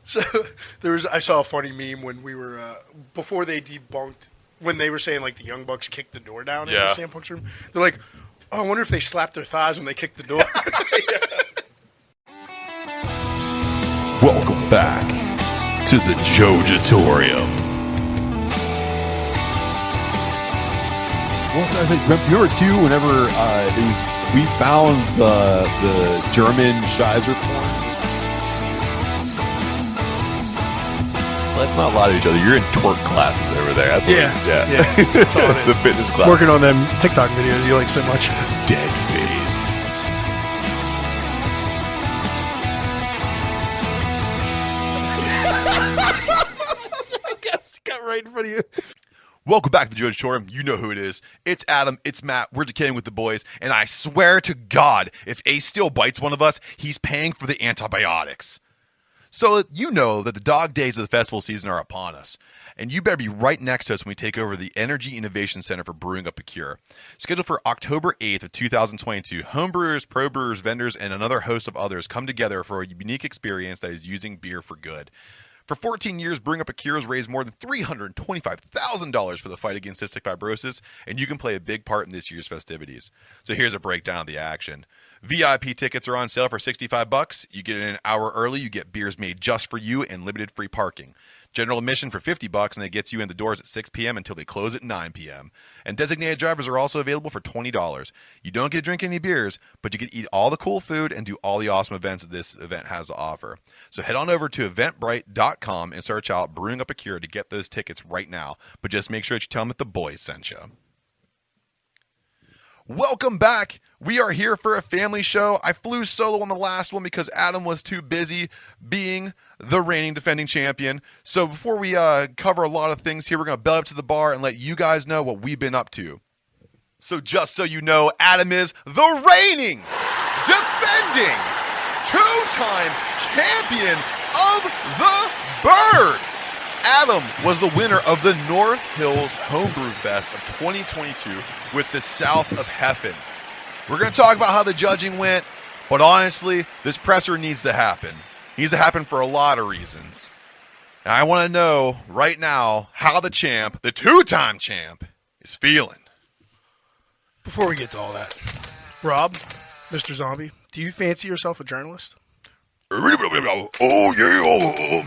So I saw a funny meme when we were before they debunked when they were saying like the Young Bucks kicked the door down in the Sam Punk's room. They're like, "Oh, I wonder if they slapped their thighs when they kicked the door." Welcome back to the Jojitorium. Well, I think remember too whenever we found the German Scheiser porn. Let's not lie to each other. You're in twerk classes over there. That's what That's all it is. The fitness class. Working on them TikTok videos you like so much. Dead face. Got right in front of you. Welcome back to the Jojitorium. You know who it is. It's Adam. It's Matt. We're decaying with the boys. And I swear to God, if Ace still bites one of us, he's paying for the antibiotics. So you know that the dog days of the festival season are upon us. And you better be right next to us when we take over the Energy Innovation Center for Brewing Up a Cure. Scheduled for October 8th of 2022, homebrewers, pro brewers, vendors, and another host of others come together for a unique experience that is using beer for good. For 14 years, Brewing Up a Cure has raised more than $325,000 for the fight against cystic fibrosis, and you can play a big part in this year's festivities. So here's a breakdown of the action. VIP tickets are on sale for $65. You get in an hour early, you get beers made just for you, and limited free parking. General admission for $50, and that gets you in the doors at 6 p.m. until they close at 9 p.m. And designated drivers are also available for $20. You don't get to drink any beers, but you get to eat all the cool food and do all the awesome events that this event has to offer. So head on over to eventbrite.com and search out Brewing Up a Cure to get those tickets right now. But just make sure that you tell them that the boys sent you. Welcome back. We are here for a family show. I flew solo on the last one because Adam was too busy being the reigning defending champion. So before we cover a lot of things here, we're going to bell up to the bar and let you guys know what we've been up to. So just so you know, Adam is the reigning, defending, two-time champion of the Bird. Adam was the winner of the North Hills Homebrew Fest of 2022 with the South of Heffen. We're going to talk about how the judging went, but honestly, this presser needs to happen. It needs to happen for a lot of reasons. And I want to know right now how the champ, the two-time champ, is feeling. Before we get to all that, Rob, Mr. Zombie, do you fancy yourself a journalist? Oh, yeah.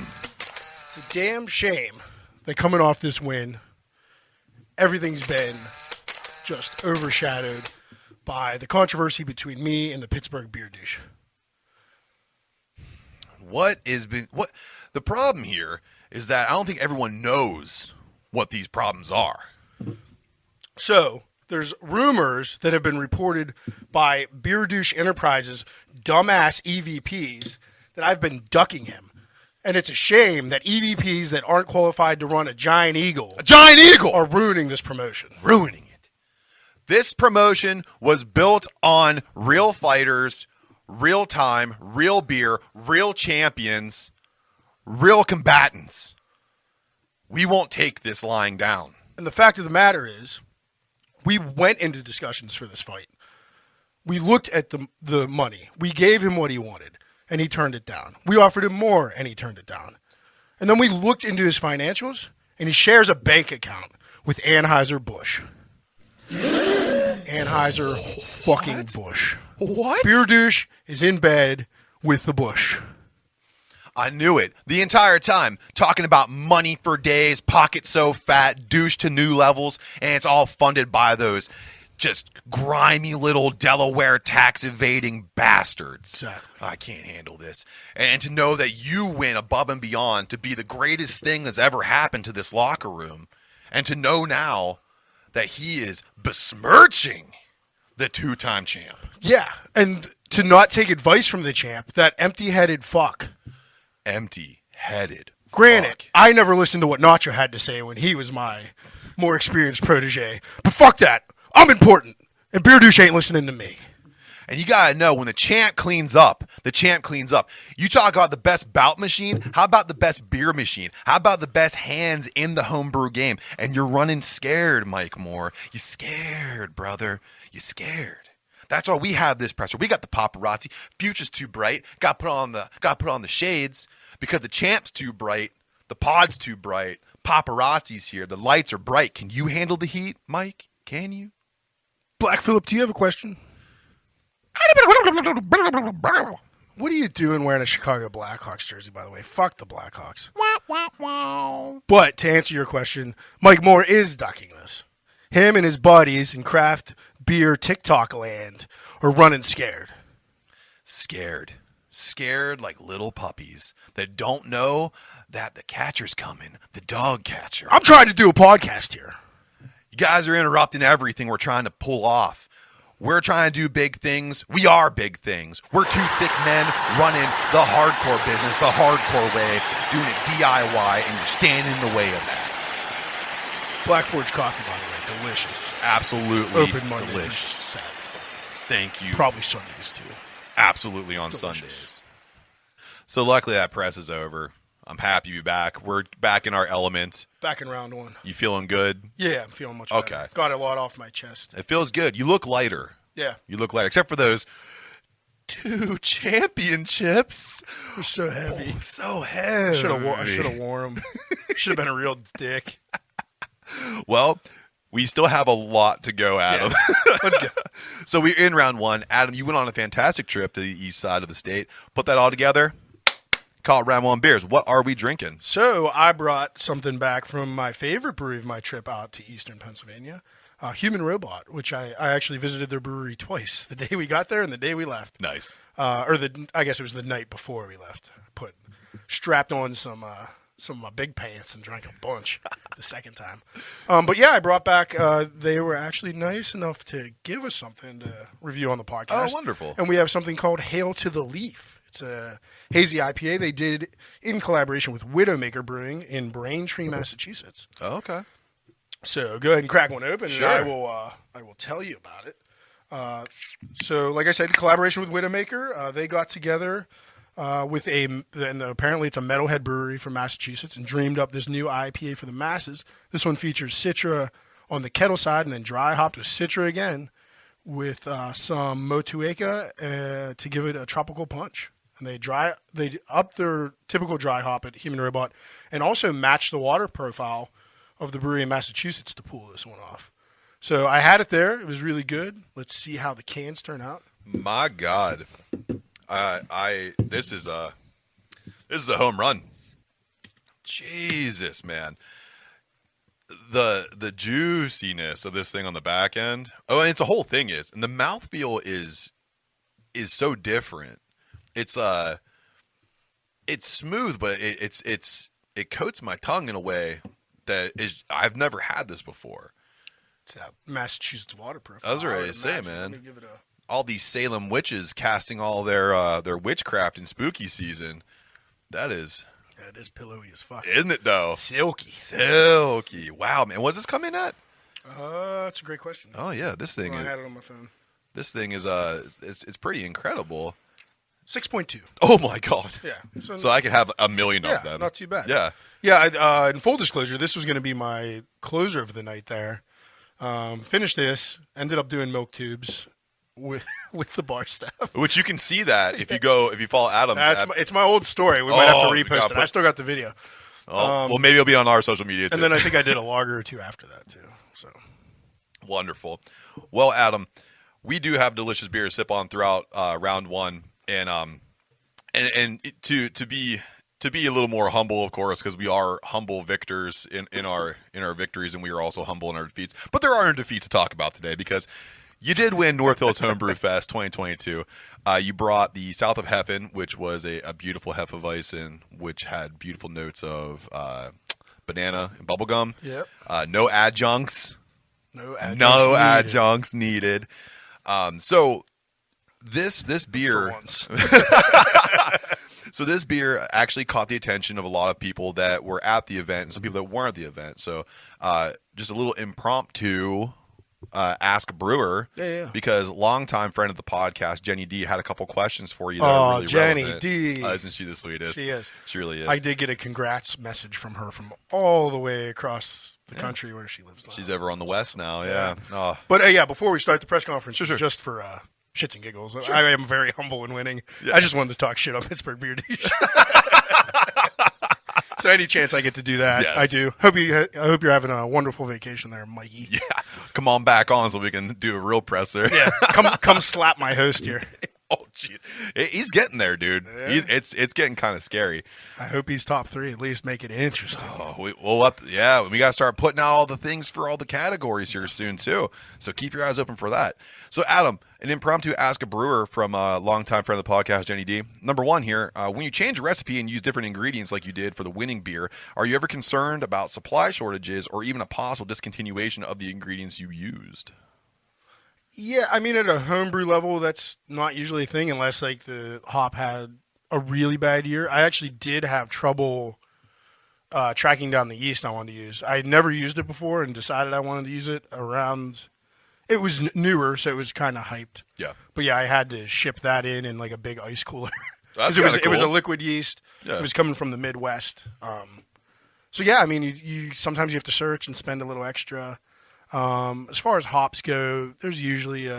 It's a damn shame that coming off this win, everything's been just overshadowed by the controversy between me and the Pittsburgh beer douche. What the problem here is that I don't think everyone knows what these problems are. So there's rumors that have been reported by Beer Douche Enterprises dumbass EVPs that I've been ducking him. And it's a shame that EVPs that aren't qualified to run a Giant Eagle are ruining this promotion. Ruining it. This promotion was built on real fighters, real time, real beer, real champions, real combatants. We won't take this lying down. And the fact of the matter is, we went into discussions for this fight. We looked at the money. We gave him what he wanted, and he turned it down. We offered him more, and he turned it down. And then we looked into his financials, and he shares a bank account with Anheuser-Busch. Anheuser-fucking-Busch. What? Beer Douche is in bed with the Bush. I knew it the entire time, talking about money for days, pocket so fat, douche to new levels, and it's all funded by those just grimy little Delaware tax evading bastards. Exactly. I can't handle this. And to know that you went above and beyond to be the greatest thing that's ever happened to this locker room, and to know now that he is besmirching the two-time champ. Yeah, and to not take advice from the champ, that empty-headed fuck. Empty-headed. Granted, fuck. I never listened to what Nacho had to say when he was my more experienced protege. But fuck that. I'm important. And Beer Douche ain't listening to me. And you got to know, when the champ cleans up, the champ cleans up. You talk about the best bout machine. How about the best beer machine? How about the best hands in the homebrew game? And you're running scared, Mike Moore. You scared, brother. You scared. That's why we have this pressure. We got the paparazzi. Future's too bright. Got put on the shades because the champ's too bright. The pod's too bright. Paparazzi's here. The lights are bright. Can you handle the heat, Mike? Can you? Black Phillip, do you have a question? What are you doing wearing a Chicago Blackhawks jersey, by the way? Fuck the Blackhawks. But to answer your question, Mike Moore is ducking this. Him and his buddies in craft beer TikTok land are running scared. Scared like little puppies that don't know that the catcher's coming, the dog catcher. I'm trying to do a podcast here. You guys are interrupting everything we're trying to pull off. We're trying to do big things. We are big things. We're two thick men running the hardcore business, the hardcore way, doing it DIY, and you're standing in the way of that. Black Forge coffee, by the way, delicious. Absolutely Open Monday through delicious. Saturday. Thank you. Probably Sundays, too. Absolutely on Delicious. Sundays. So luckily that press is over. I'm happy to be back. We're back in our element. Back in round one. You feeling good? Yeah, I'm feeling much better. Okay. Got a lot off my chest. It feels good. You look lighter. Yeah. You look lighter, except for those 2 championships. We're so heavy. Oh, so heavy. I should have worn them. Should have been a real dick. Well, we still have a lot to go, Adam. Yeah. Let's go. So we're in round one. Adam, you went on a fantastic trip to the east side of the state. Put that all together. Call it round one beers. What are we drinking? So I brought something back from my favorite brewery of my trip out to eastern Pennsylvania, Human Robot, which I actually visited their brewery twice, the day we got there and the day we left. Nice. I guess it was the night before we left. Strapped on some of my big pants and drank a bunch the second time. But yeah, I brought back, they were actually nice enough to give us something to review on the podcast. Oh, wonderful. And we have something called Hail to the Leaf. It's a hazy IPA they did in collaboration with Widowmaker Brewing in Braintree, Massachusetts. Oh, okay. So go ahead and crack one open, Sure. and I will tell you about it. So, like I said, in collaboration with Widowmaker, they got together with apparently it's a metalhead brewery from Massachusetts, and dreamed up this new IPA for the masses. This one features Citra on the kettle side, and then dry hopped with Citra again, with some Motueka to give it a tropical punch. And they up their typical dry hop at Human Robot, and also match the water profile of the brewery in Massachusetts to pull this one off. So I had it there. It was really good. Let's see how the cans turn out. My God, this is a home run. Jesus, man. The juiciness of this thing on the back end. Oh, and it's a whole thing is, and the mouthfeel is so different. It's smooth, but it coats my tongue in a way that I've never had this before. It's that Massachusetts water profile. I was ready to say, man. All these Salem witches casting all their witchcraft in spooky season. That is. Yeah, it is pillowy as fuck. Isn't it, though? Silky. Wow, man. What's this coming at? That's a great question. Oh, yeah. This thing I had it on my phone. This thing is it's pretty incredible. 6.2. Oh, my God. Yeah. So I could have 1 million of them. Not too bad. Yeah. Yeah, in full disclosure, this was going to be my closer of the night there. Finished this, ended up doing milk tubes with the bar staff. Which you can see that if you follow Adam's. It's my old story. We might have to repost it. I still got the video. Well, maybe it'll be on our social media too. And then I think I did a lager or two after that too. So wonderful. Well, Adam, we do have delicious beer to sip on throughout round one, and to be a little more humble, of course, because we are humble victors in our victories, and we are also humble in our defeats. But there are defeats to talk about today because you did win North Hills Homebrew Fest 2022. You brought the South of Heffen, which was a beautiful Hefeweizen, which had beautiful notes of banana and bubblegum. Yep. No adjuncts. No adjuncts needed. So this beer. So this beer actually caught the attention of a lot of people that were at the event and some people that weren't at the event. So just a little impromptu Ask Brewer. Yeah. Because longtime friend of the podcast, Jenny D, had a couple questions for you that are really Jenny relevant. D. Isn't she the sweetest? She is. She really is. I did get a congrats message from her from all the way across the country where she lives now. She's over on the west now, yeah. Oh. But before we start the press conference, just for shits and giggles. Sure. I am very humble in winning. Yeah. I just wanted to talk shit on Pittsburgh Beer Dish. So any chance I get to do that, Yes. I do. I hope you're having a wonderful vacation there, Mikey. Yeah. Come on back on so we can do a real presser. Yeah, come slap my host here. Oh, gee. He's getting there, dude. Yeah. It's getting kind of scary. I hope he's top 3. At least make it interesting. Oh, we got to start putting out all the things for all the categories here soon, too. So keep your eyes open for that. So, Adam, an impromptu Ask a Brewer from a longtime friend of the podcast, Jenny D. Number 1 here, when you change a recipe and use different ingredients like you did for the winning beer, are you ever concerned about supply shortages or even a possible discontinuation of the ingredients you used? Yeah, I mean, at a homebrew level, that's not usually a thing unless, like, the hop had a really bad year. I actually did have trouble tracking down the yeast I wanted to use. I had never used it before and decided I wanted to use it around... It was newer, so it was kind of hyped. Yeah. But, yeah, I had to ship that in like, a big ice cooler. That's It was cool. a liquid yeast. Yeah. It was coming from the Midwest. So, yeah, I mean, you sometimes you have to search and spend a little extra. As far as hops go, there's usually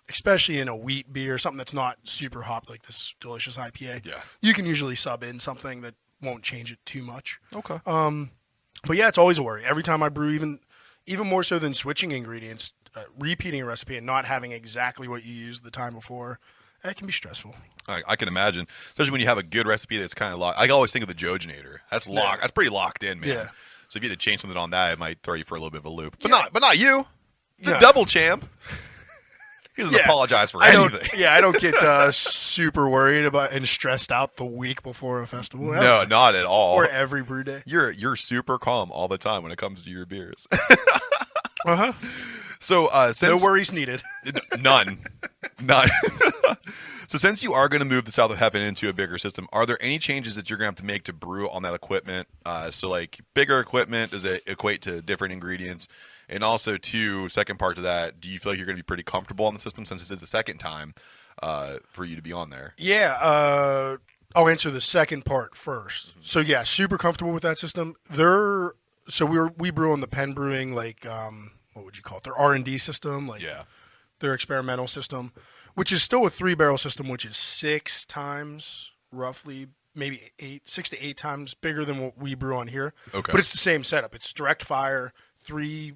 especially in a wheat beer, something that's not super hopped like this delicious IPA. Yeah. You can usually sub in something that won't change it too much. Okay. But yeah, it's always a worry. Every time I brew, even more so than switching ingredients, repeating a recipe and not having exactly what you used the time before, that can be stressful. I can imagine, especially when you have a good recipe that's kind of locked. I always think of the Jojitorium. That's locked. Yeah. That's pretty locked in, man. Yeah. So if you had to change something on that, it might throw you for a little bit of a loop. But Yeah. not you. The Yeah. double champ. He doesn't apologize for anything. I don't get super worried about and stressed out the week before a festival. No, not at all. Or every brew day. You're super calm all the time when it comes to your beers. Uh-huh. So No since worries needed. none. So since you are going to move the South of Heaven into a bigger system, are there any changes that you're going to have to make to brew on that equipment? So like bigger equipment, does it equate to different ingredients? And also, second part to that, do you feel like you're going to be pretty comfortable on the system since this is the second time for you to be on there? Yeah, I'll answer the second part first. So yeah, super comfortable with that system. We brew on the Penn Brewing, like what would you call it? Their R&D system, like their experimental system, which is still a 3-barrel system, which is 6 times roughly, maybe 6 to 8 times bigger than what we brew on here. Okay, but it's the same setup. It's direct fire, 3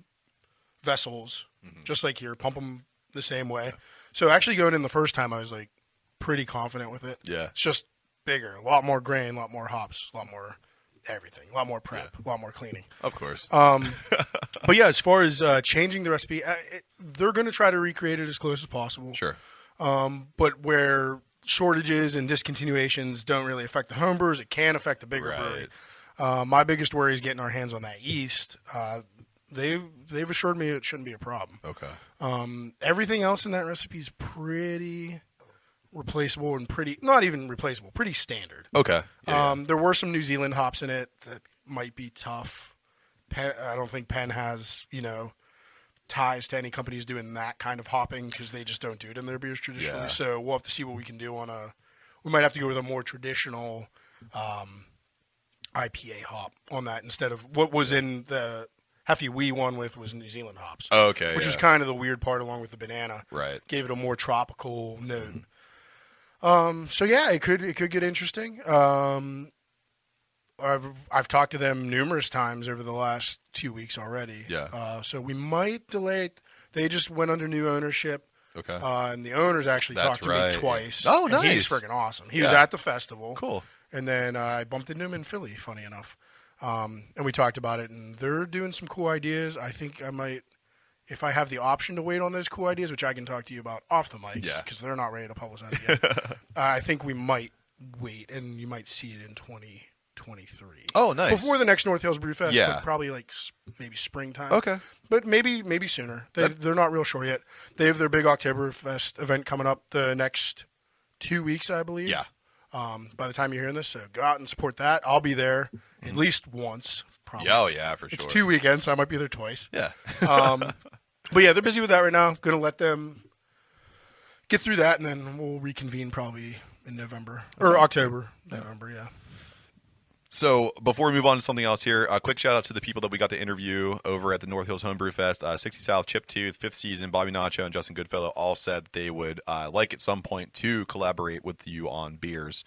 vessels, just like here, pump them the same way. Yeah. So actually going in the first time, I was like pretty confident with it. Yeah, it's just bigger, a lot more grain, a lot more hops, a lot more everything, a lot more prep, a lot more cleaning. Of course. But yeah, as far as changing the recipe, they're going to try to recreate it as close as possible. Sure. But where shortages and discontinuations don't really affect the homebrewers, it can affect the bigger brewery. My biggest worry is getting our hands on that yeast. They've assured me it shouldn't be a problem. Okay. Everything else in that recipe is pretty replaceable and not even replaceable, pretty standard. Okay. There were some New Zealand hops in it that might be tough. I don't think Penn has, ties to any companies doing that kind of hopping because they just don't do it in their beers traditionally. Yeah. So we'll have to see what we can do we might have to go with a more traditional IPA hop on that instead of what was in the Heffy Wee one was New Zealand hops. Okay. Which was kind of the weird part along with the banana. Right. Gave it a more tropical note. So yeah, it could get interesting. I've talked to them numerous times over the last 2 weeks already. Yeah. So we might delay it. They just went under new ownership. Okay. And the owners actually talked to me twice. Oh, and nice. He's freaking awesome. He was at the festival. Cool. And then I bumped into him in Philly, funny enough. And we talked about it, and they're doing some cool ideas. I think I might, if I have the option to wait on those cool ideas, which I can talk to you about off the mics, because they're not ready to publicize it yet. I think we might wait, and you might see it in 2023. Oh, nice. Before the next North Hills Brew Fest, Yeah. but probably like maybe springtime. Okay. But maybe sooner. They're not real sure yet. They have their big Oktoberfest event coming up the next 2 weeks, I believe. Yeah. By the time you're hearing this, so go out and support that. I'll be there at least once. Probably. Oh, yeah, for sure. It's 2 weekends, so I might be there twice. Yeah. But yeah, they're busy with that right now. Going to let them get through that, and then we'll reconvene probably in November. Or October. November, yeah. So before we move on to something else here, a quick shout out to the people that we got to interview over at the North Hills Homebrew Fest. 60 South, Chip Tooth, 5th Season, Bobby Nacho, and Justin Goodfellow all said they would like at some point to collaborate with you on beers.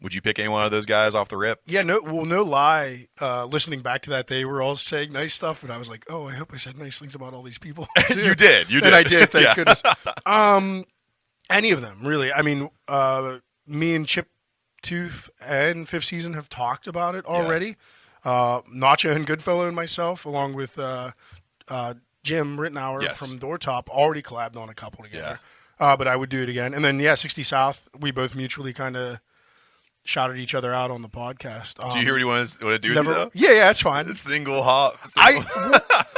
Would you pick any one of those guys off the rip? Yeah, no lie. Listening back to that, they were all saying nice stuff, and I was like, oh, I hope I said nice things about all these people. You did. And I did, thank goodness. Any of them, really. I mean, me and Chip Tooth and 5th Season have talked about it already. Nacho and Goodfellow and myself, along with Jim Rittenauer from Doortop, already collabed on a couple together. But I would do it again. And then, 60 South, we both mutually kind of shouted each other out on the podcast. Do you hear what he wanted to do with you, though? Yeah, that's fine. Single hop.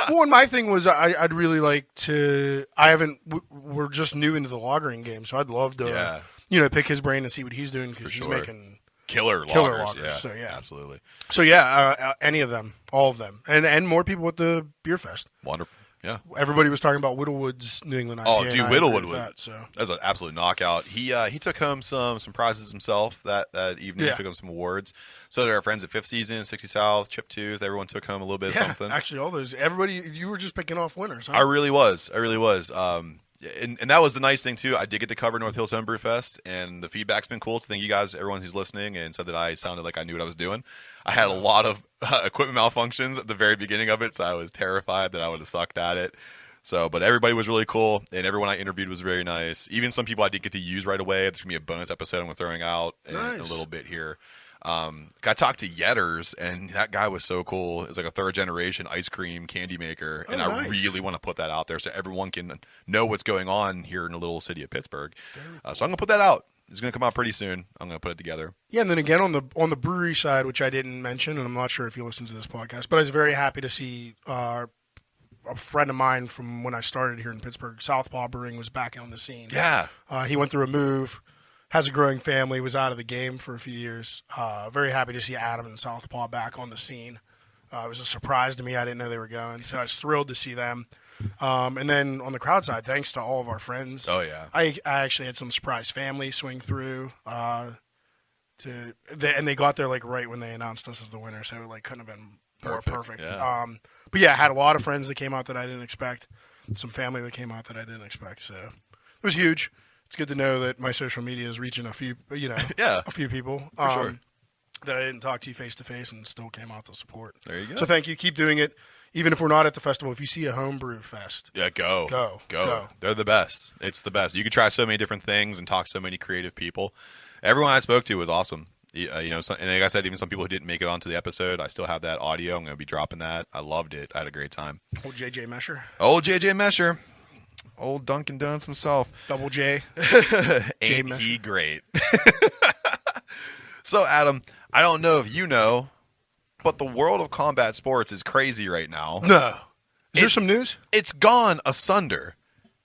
Well, and my thing was I'd really like to – we're just new into the lagering game, so I'd love to pick his brain and see what he's doing because he's making killer lagers. Yeah. So, yeah. Absolutely. So, any of them, all of them. And more people at the Beer Fest. Wonderful. Yeah. Everybody was talking about Whittlewood's New England IPA. Oh, dude, Whittlewood. That's an absolute knockout. He took home some prizes himself that evening. He took home some awards. So did our friends at 5th Season, 60 South, Chip Tooth. Everyone took home a little bit of something. Actually, all those. Everybody, you were just picking off winners, huh? I really was. And that was the nice thing, too. I did get to cover North Hills Homebrew Fest, and the feedback's been cool. So thank you guys, everyone who's listening, and said that I sounded like I knew what I was doing. I had a lot of equipment malfunctions at the very beginning of it, so I was terrified that I would have sucked at it. So, but everybody was really cool, and everyone I interviewed was very nice. Even some people I did get to use right away. There's going to be a bonus episode I'm throwing out in a little bit here. I talked to Yetters, and that guy was so cool. It's like a third-generation ice cream candy maker, and I really want to put that out there so everyone can know what's going on here in the little city of Pittsburgh. Cool. So I'm going to put that out. It's going to come out pretty soon. I'm going to put it together. Yeah, and then again on the brewery side, which I didn't mention, and I'm not sure if you listen to this podcast, but I was very happy to see a friend of mine from when I started here in Pittsburgh, Southpaw Brewing, was back on the scene. Yeah. He went through a move, has a growing family, was out of the game for a few years. Very happy to see Adam and Southpaw back on the scene. It was a surprise to me. I didn't know they were going, so I was thrilled to see them. And then on the crowd side, thanks to all of our friends. Oh, yeah. I actually had some surprise family swing through. And they got there like right when they announced us as the winner, so it couldn't have been more perfect. Yeah. But yeah, I had a lot of friends that came out that I didn't expect, some family that came out that I didn't expect. So it was huge. It's good to know that my social media is reaching a few, a few people sure. that I didn't talk to face to face and still came out to support. There you go. So thank you. Keep doing it. Even if we're not at the festival, if you see a homebrew fest, go. They're the best. It's the best. You can try so many different things and talk to so many creative people. Everyone I spoke to was awesome. And like I said, even some people who didn't make it onto the episode, I still have that audio. I'm going to be dropping that. I loved it. I had a great time. Old JJ Mesher. Old Dunkin' Donuts himself. Double J. Ain't he great? So, Adam, I don't know if you know, but the world of combat sports is crazy right now. No. Is there some news? It's gone asunder.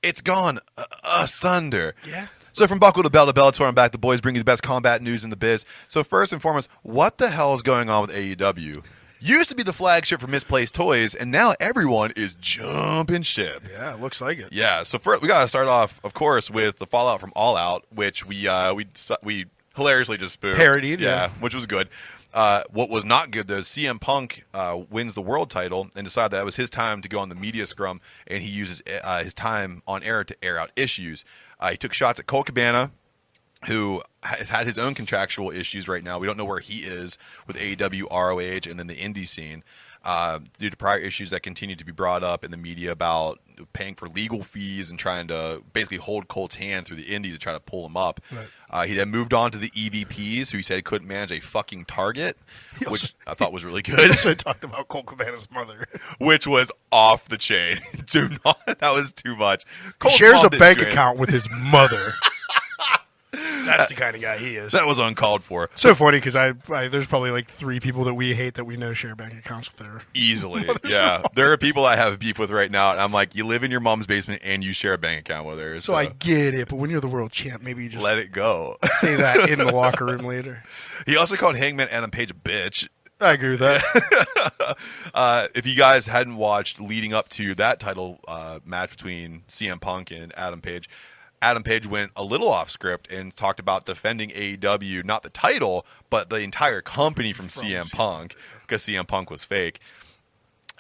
Yeah. So from Buckle to Bell to Bellator, I'm back. The boys bring you the best combat news in the biz. So first and foremost, what the hell is going on with AEW? Used to be the flagship for misplaced toys, and now everyone is jumping ship. Yeah, it looks like it. Yeah, so first we got to start off, of course, with the fallout from All Out, which we hilariously just spoofed. Parodied, yeah. Which was good. What was not good, though, is CM Punk wins the world title and decided that it was his time to go on the media scrum, and he uses his time on air to air out issues. He took shots at Colt Cabana, who has had his own contractual issues right now. We don't know where he is with AEW, ROH, and then the indie scene due to prior issues that continue to be brought up in the media about paying for legal fees and trying to basically hold Colt's hand through the indies to try to pull him up. Right. He then moved on to the EVPs, who he said couldn't manage a fucking target, which I thought was really good. He also talked about Colt Cabana's mother. Which was off the chain. That was too much. He shares a bank account with his mother. That's the kind of guy he is. That was uncalled for. So funny because there's probably like 3 people that we hate that we know share bank accounts with their easily. Yeah, there are people I have beef with right now, and I'm like, you live in your mom's basement and you share a bank account with her. So I get it, but when you're the world champ, maybe you just let it go. Say that in the locker room later. He also called Hangman Adam Page a bitch. I agree with that. If you guys hadn't watched leading up to that title match between CM Punk and Adam Page, Adam Page went a little off script and talked about defending AEW, not the title, but the entire company from CM Punk, because CM Punk was fake.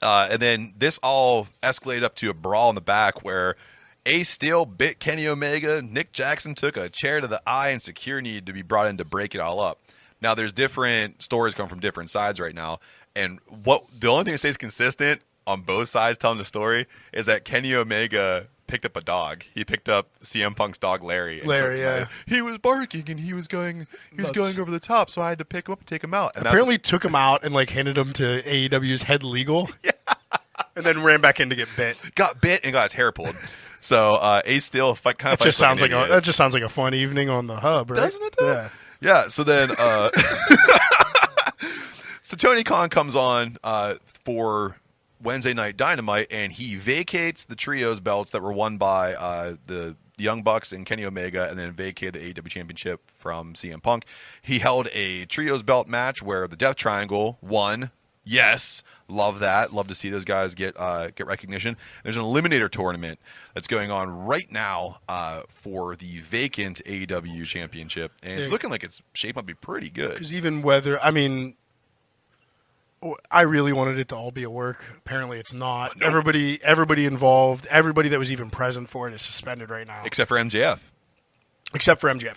And then this all escalated up to a brawl in the back where Ace Steel bit Kenny Omega. Nick Jackson took a chair to the eye, and security needed to be brought in to break it all up. Now, there's different stories coming from different sides right now, and the only thing that stays consistent on both sides telling the story is that Kenny Omega picked up a dog. He picked up CM Punk's dog Larry. Yeah. He was barking and he was going over the top, so I had to pick him up and take him out. And apparently took him out and handed him to AEW's head legal. Yeah. And then ran back in to get bit. Got bit and got his hair pulled. So Ace Steel kind of that just sounds like a fun evening on the hub, right? Doesn't it though? Yeah. So then so Tony Khan comes on for Wednesday Night Dynamite, and he vacates the trios belts that were won by the Young Bucks and Kenny Omega, and then vacated the AEW Championship from CM Punk. He held a trios belt match where the Death Triangle won. Yes, love that. Love to see those guys get recognition. There's an eliminator tournament that's going on right now for the vacant AEW Championship, and it's looking like it's shaping up to be pretty good. Because even whether, I really wanted it to all be a work. Apparently, it's not. Nope. Everybody involved, everybody that was even present for it is suspended right now, except for MJF.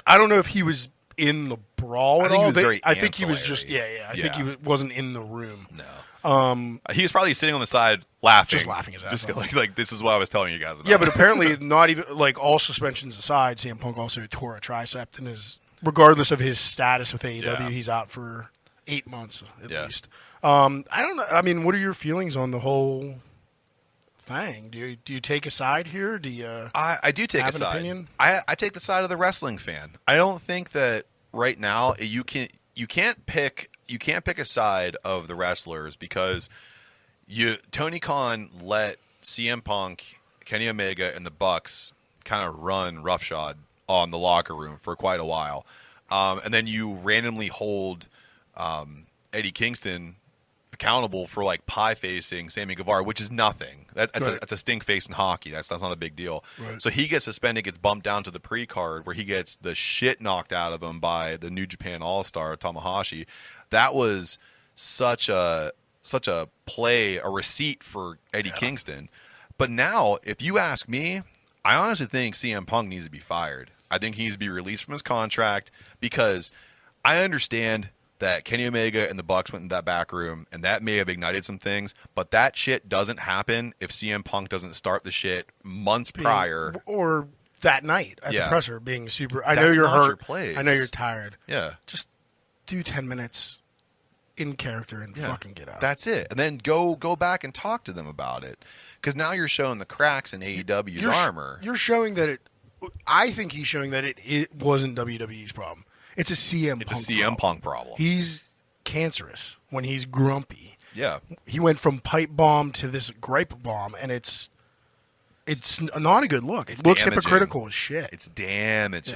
I don't know if he was in the brawl at all. I think he was just I think he wasn't in the room. No. He was probably sitting on the side laughing, just laughing his ass off. Like this is what I was telling you guys about. Yeah, but apparently, not even all suspensions aside, CM Punk also tore a tricep, and regardless of his status with AEW, he's out for 8 months at least. I don't know. What are your feelings on the whole thing? Do you take a side here? Do you? I do take have a side. An opinion? I take the side of the wrestling fan. I don't think that right now you can't pick a side of the wrestlers because Tony Khan let CM Punk, Kenny Omega, and the Bucks kind of run roughshod on the locker room for quite a while, and then you randomly hold Eddie Kingston accountable for pie facing Sammy Guevara, which is nothing. That's a stink face in hockey. That's not a big deal. Right. So he gets suspended, gets bumped down to the pre-card where he gets the shit knocked out of him by the New Japan All-Star Tamahashi. That was such a play, a receipt for Eddie Kingston. But now, if you ask me, I honestly think CM Punk needs to be fired. I think he needs to be released from his contract because I understand that Kenny Omega and the Bucks went in that back room, and that may have ignited some things, but that shit doesn't happen if CM Punk doesn't start the shit months prior. Or that night at the presser being super... I know you're hurt. I know you're tired. Yeah. Just do 10 minutes in character and fucking get out. That's it. And then go back and talk to them about it. Because now you're showing the cracks in AEW's armor. You're showing that it... I think he's showing that it wasn't WWE's problem. It's a CM Punk problem. He's cancerous when he's grumpy. Yeah. He went from pipe bomb to this gripe bomb, and it's not a good look. It looks hypocritical as shit. It's damaging.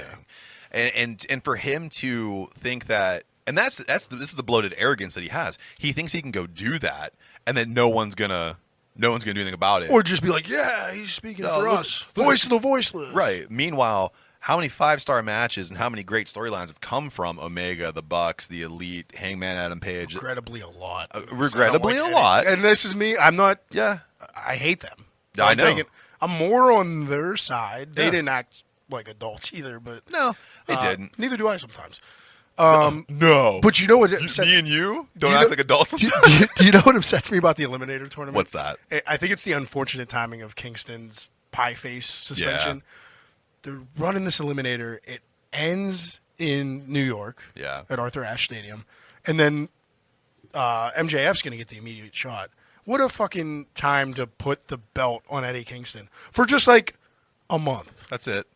Yeah. And for him to think that, and this is the bloated arrogance that he has. He thinks he can go do that, and then no one's gonna do anything about it, or just be like, yeah, he's speaking for us, voice of the voiceless. Right. Meanwhile, how many 5-star matches and how many great storylines have come from Omega, the Bucks, the Elite, Hangman Adam Page? Regrettably a lot. Regrettably a lot. And this is me. I'm not. Yeah. I hate them. I know. I'm more on their side. They didn't act like adults either, but no, they didn't. Neither do I sometimes. No. But you know what? Me and you don't act like adults sometimes. Do you know what upsets me about the Eliminator tournament? What's that? I think it's the unfortunate timing of Kingston's pie face suspension. Yeah. They're running this Eliminator. It ends in New York at Arthur Ashe Stadium. And then MJF's going to get the immediate shot. What a fucking time to put the belt on Eddie Kingston for just a month. That's it.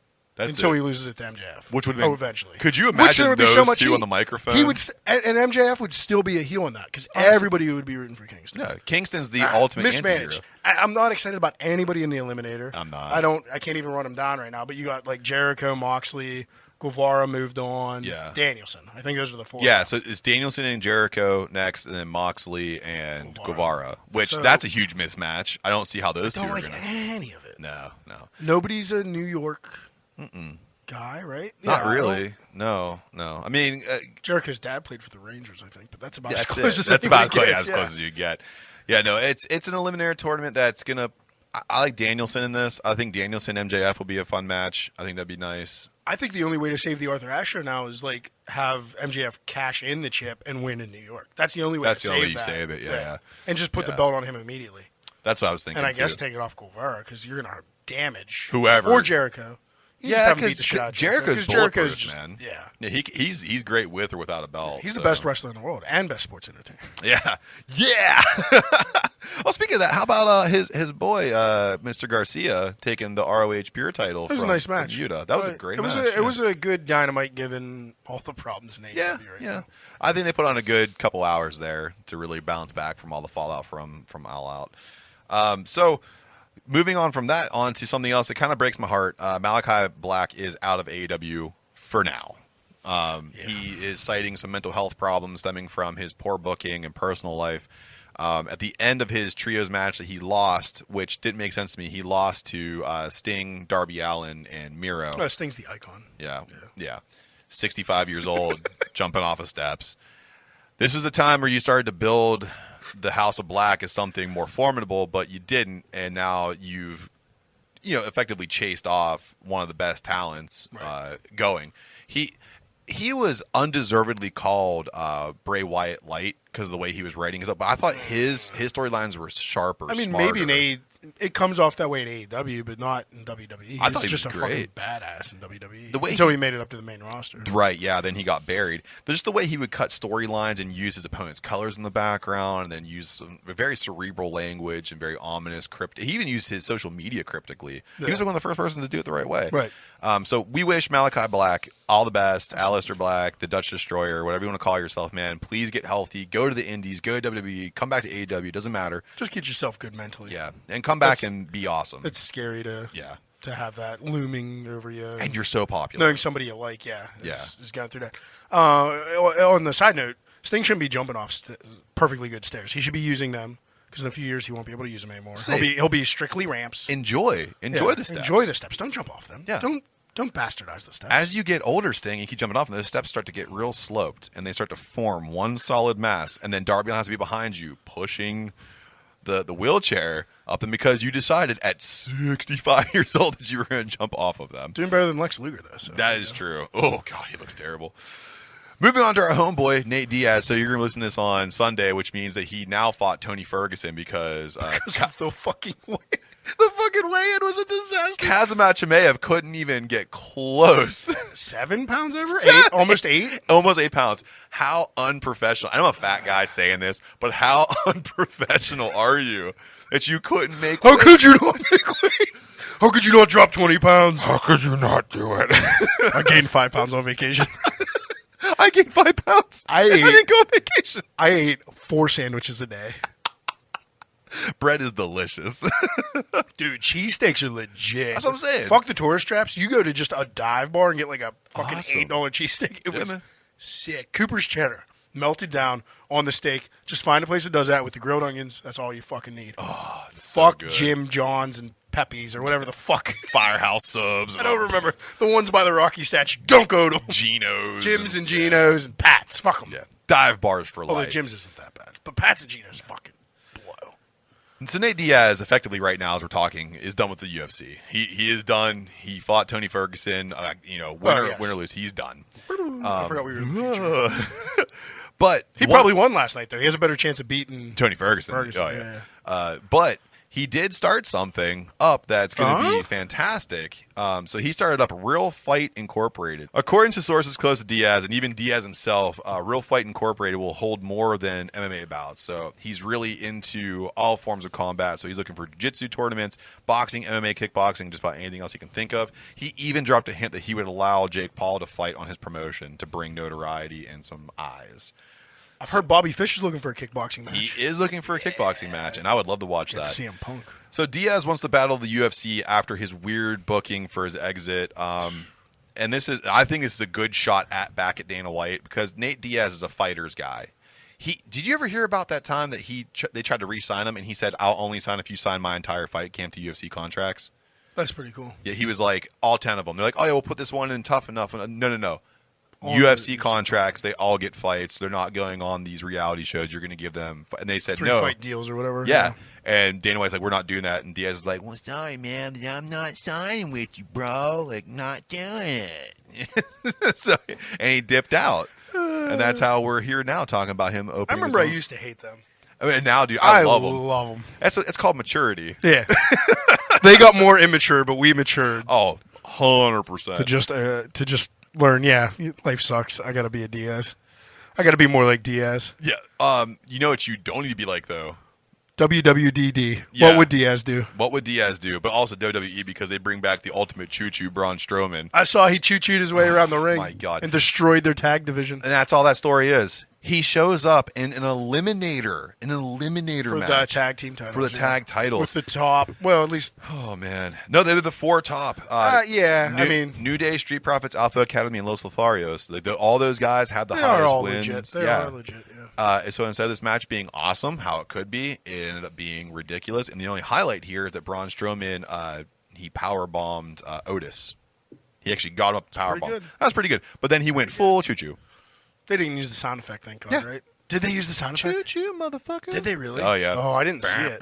Until he loses it to MJF. Which would be eventually. Could you imagine those two on the microphone? He would, and MJF would still be a heel on that because everybody would be rooting for Kingston. Yeah, Kingston's the ultimate mismanaged. I'm not excited about anybody in the Eliminator. I'm not. I can't even run them down right now. But you got Jericho, Moxley, Guevara moved on. Yeah. Danielson. I think those are the four. Yeah. So it's Danielson and Jericho next, and then Moxley and Guevara. Which that's a huge mismatch. I don't see how those two are going to. Any of it. No. Nobody's a New York guy, right? Not really. No. I mean, Jericho's dad played for the Rangers, I think, but that's about that's as close it. as That's anybody about gets, as close as you get. Yeah, no, it's an eliminator tournament that's gonna. I like Danielson in this. I think Danielson MJF will be a fun match. I think that'd be nice. I think the only way to save the Arthur Ashe show now is like have MJF cash in the chip and win in New York. That's the only way. That's to the save only way you that. save it. Yeah. And just put the belt on him immediately. That's what I was thinking. And I guess too. take it off Guevara because you're gonna damage whoever or Jericho. You just haven't beat the shit out of Jericho's Jericho's bulletproof, man. Yeah. He's great with or without a belt. He's the best wrestler in the world and best sports entertainer. Yeah. Well, speaking of that, how about his boy, Mr. Garcia, taking the ROH Pure title? It was a nice match. Yuta. That was a great match. It was a good Dynamite given all the problems in AEW right now. I think they put on a good couple hours there to really bounce back from all the fallout from All Out. So moving on from that on to something else that kind of breaks my heart. Malachi Black is out of AEW for now. He is citing some mental health problems stemming from his poor booking and personal life. At the end of his trios match that he lost, which didn't make sense to me, he lost to Sting, Darby Allin, and Miro. Oh, Sting's the icon. Yeah. 65 years old, jumping off of steps. This was the time where you started to build the House of Black as something more formidable, but you didn't, and now you've effectively chased off one of the best talents going. He was undeservedly called Bray Wyatt Light because of the way he was writing his up, but I thought his storylines were sharper. I mean, smarter. maybe it comes off that way in AEW, but not in WWE. I thought he just was a great. fucking badass in WWE. The way until he made it up to the main roster. Right, yeah, then he got buried. But just the way he would cut storylines and use his opponent's colors in the background and then use some very cerebral language and very ominous cryptic. He even used his social media cryptically. Yeah. He was one of the first persons to do it the right way. Right. So we wish Malachi Black all the best. Aleister Black, the Dutch Destroyer, whatever you want to call yourself, man. Please get healthy. Go to the Indies. Go to WWE. Come back to AEW. Doesn't matter. Just get yourself good mentally. Yeah, and come back and be awesome. It's scary to have that looming over you. And you're so popular. Knowing somebody you like, is going through that. On the side note, Sting shouldn't be jumping off perfectly good stairs. He should be using them because in a few years he won't be able to use them anymore. He'll be strictly ramps. Enjoy the steps. Enjoy the steps. Don't jump off them. Yeah. Don't bastardize the steps. As you get older, Sting, you keep jumping off, and those steps start to get real sloped, and they start to form one solid mass, and then Darby has to be behind you, pushing the wheelchair up, and because you decided at 65 years old that you were going to jump off of them. Doing better than Lex Luger, though. So, that is true. Oh, God, he looks terrible. Moving on to our homeboy, Nate Diaz. So you're going to listen to this on Sunday, which means that he now fought Tony Ferguson because of the fucking way. The fucking weigh-in was a disaster. Kazmat Chimaev couldn't even get close. 7 pounds over? Almost 8? Almost 8 pounds. How unprofessional. I know I'm a fat guy saying this, but how unprofessional are you that you couldn't make weight? How could you not make weight? How could you not drop 20 pounds? How could you not do it? I gained 5 pounds on vacation. I gained 5 pounds. I didn't go on vacation. I ate 4 sandwiches a day. Bread is delicious. Dude, cheesesteaks are legit. That's what I'm saying. Fuck the tourist traps. You go to just a dive bar and get like a fucking Awesome. $8 cheesesteak. It was man. sick. Cooper's cheddar. Melted down on the steak. Just find a place that does that with the grilled onions. That's all you fucking need. Oh, fuck so good. Jim John's and Pepe's or whatever the fuck. Firehouse subs. I don't remember. The ones by the Rocky statue. Don't go to them. Geno's. Jim's and Geno's and Pat's. Fuck them. Yeah. Dive bars for Although life. Jim's isn't that bad. But Pat's and Geno's fucking blow. And so Nate Diaz, effectively right now as we're talking, is done with the UFC. He is done. He fought Tony Ferguson. Win or lose, he's done. I forgot we were in the future. But He probably won last night, though. He has a better chance of beating Tony Ferguson. Oh, yeah. But he did start something up that's going to be fantastic. So he started up Real Fight Incorporated. According to sources close to Diaz, and even Diaz himself, Real Fight Incorporated will hold more than MMA bouts. So he's really into all forms of combat. So he's looking for jiu-jitsu tournaments, boxing, MMA, kickboxing, just about anything else he can think of. He even dropped a hint that he would allow Jake Paul to fight on his promotion to bring notoriety and some eyes. I've heard Bobby Fish is looking for a kickboxing match. He is looking for a kickboxing match, and I would love to watch that. CM Punk. So Diaz wants to battle the UFC after his weird booking for his exit. And I think this is a good shot back at Dana White because Nate Diaz is a fighter's guy. Did you ever hear about that time that they tried to re-sign him and he said, "I'll only sign if you sign my entire fight camp to UFC contracts"? That's pretty cool. Yeah, he was like, all 10 of them. They're like, oh, yeah, we'll put this one in tough enough. No. UFC contracts, they all get fights. They're not going on these reality shows. You're going to give them, and they said 3 no. fight deals or whatever. Yeah. And Dana White's like, we're not doing that. And Diaz is like, well, sorry, man, I'm not signing with you, bro. Like, not doing it. And he dipped out. And that's how we're here now talking about him opening. I remember I used to hate them. I mean, now, dude, I love them. It's called maturity. Yeah. They got more immature, but we matured. Oh, 100%. To just learn, life sucks. I got to be a Diaz. I got to be more like Diaz. Yeah. You know what you don't need to be like, though? WWDD. Yeah. What would Diaz do? What would Diaz do? But also WWE, because they bring back the ultimate choo-choo, Braun Strowman. I saw he choo-chooed his way around the ring. My God. And destroyed their tag division. And that's all that story is. He shows up in an eliminator for match. the tag team title. For the tag titles. With the top. Well, at least. Oh, man. No, they did the 4 top. New Day, Street Profits, Alpha Academy, and Los Lotharios. All those guys had the highest wins. Legit. They are legit, so instead of this match being awesome, how it could be, it ended up being ridiculous. And the only highlight here is that Braun Strowman, he powerbombed Otis. He actually got up the powerbomb. That was pretty good. But then he went full choo-choo. They didn't use the sound effect, thank God, right? Did they use the sound effect? Choo-choo, motherfucker. Did they really? Oh, yeah. Oh, I didn't see it.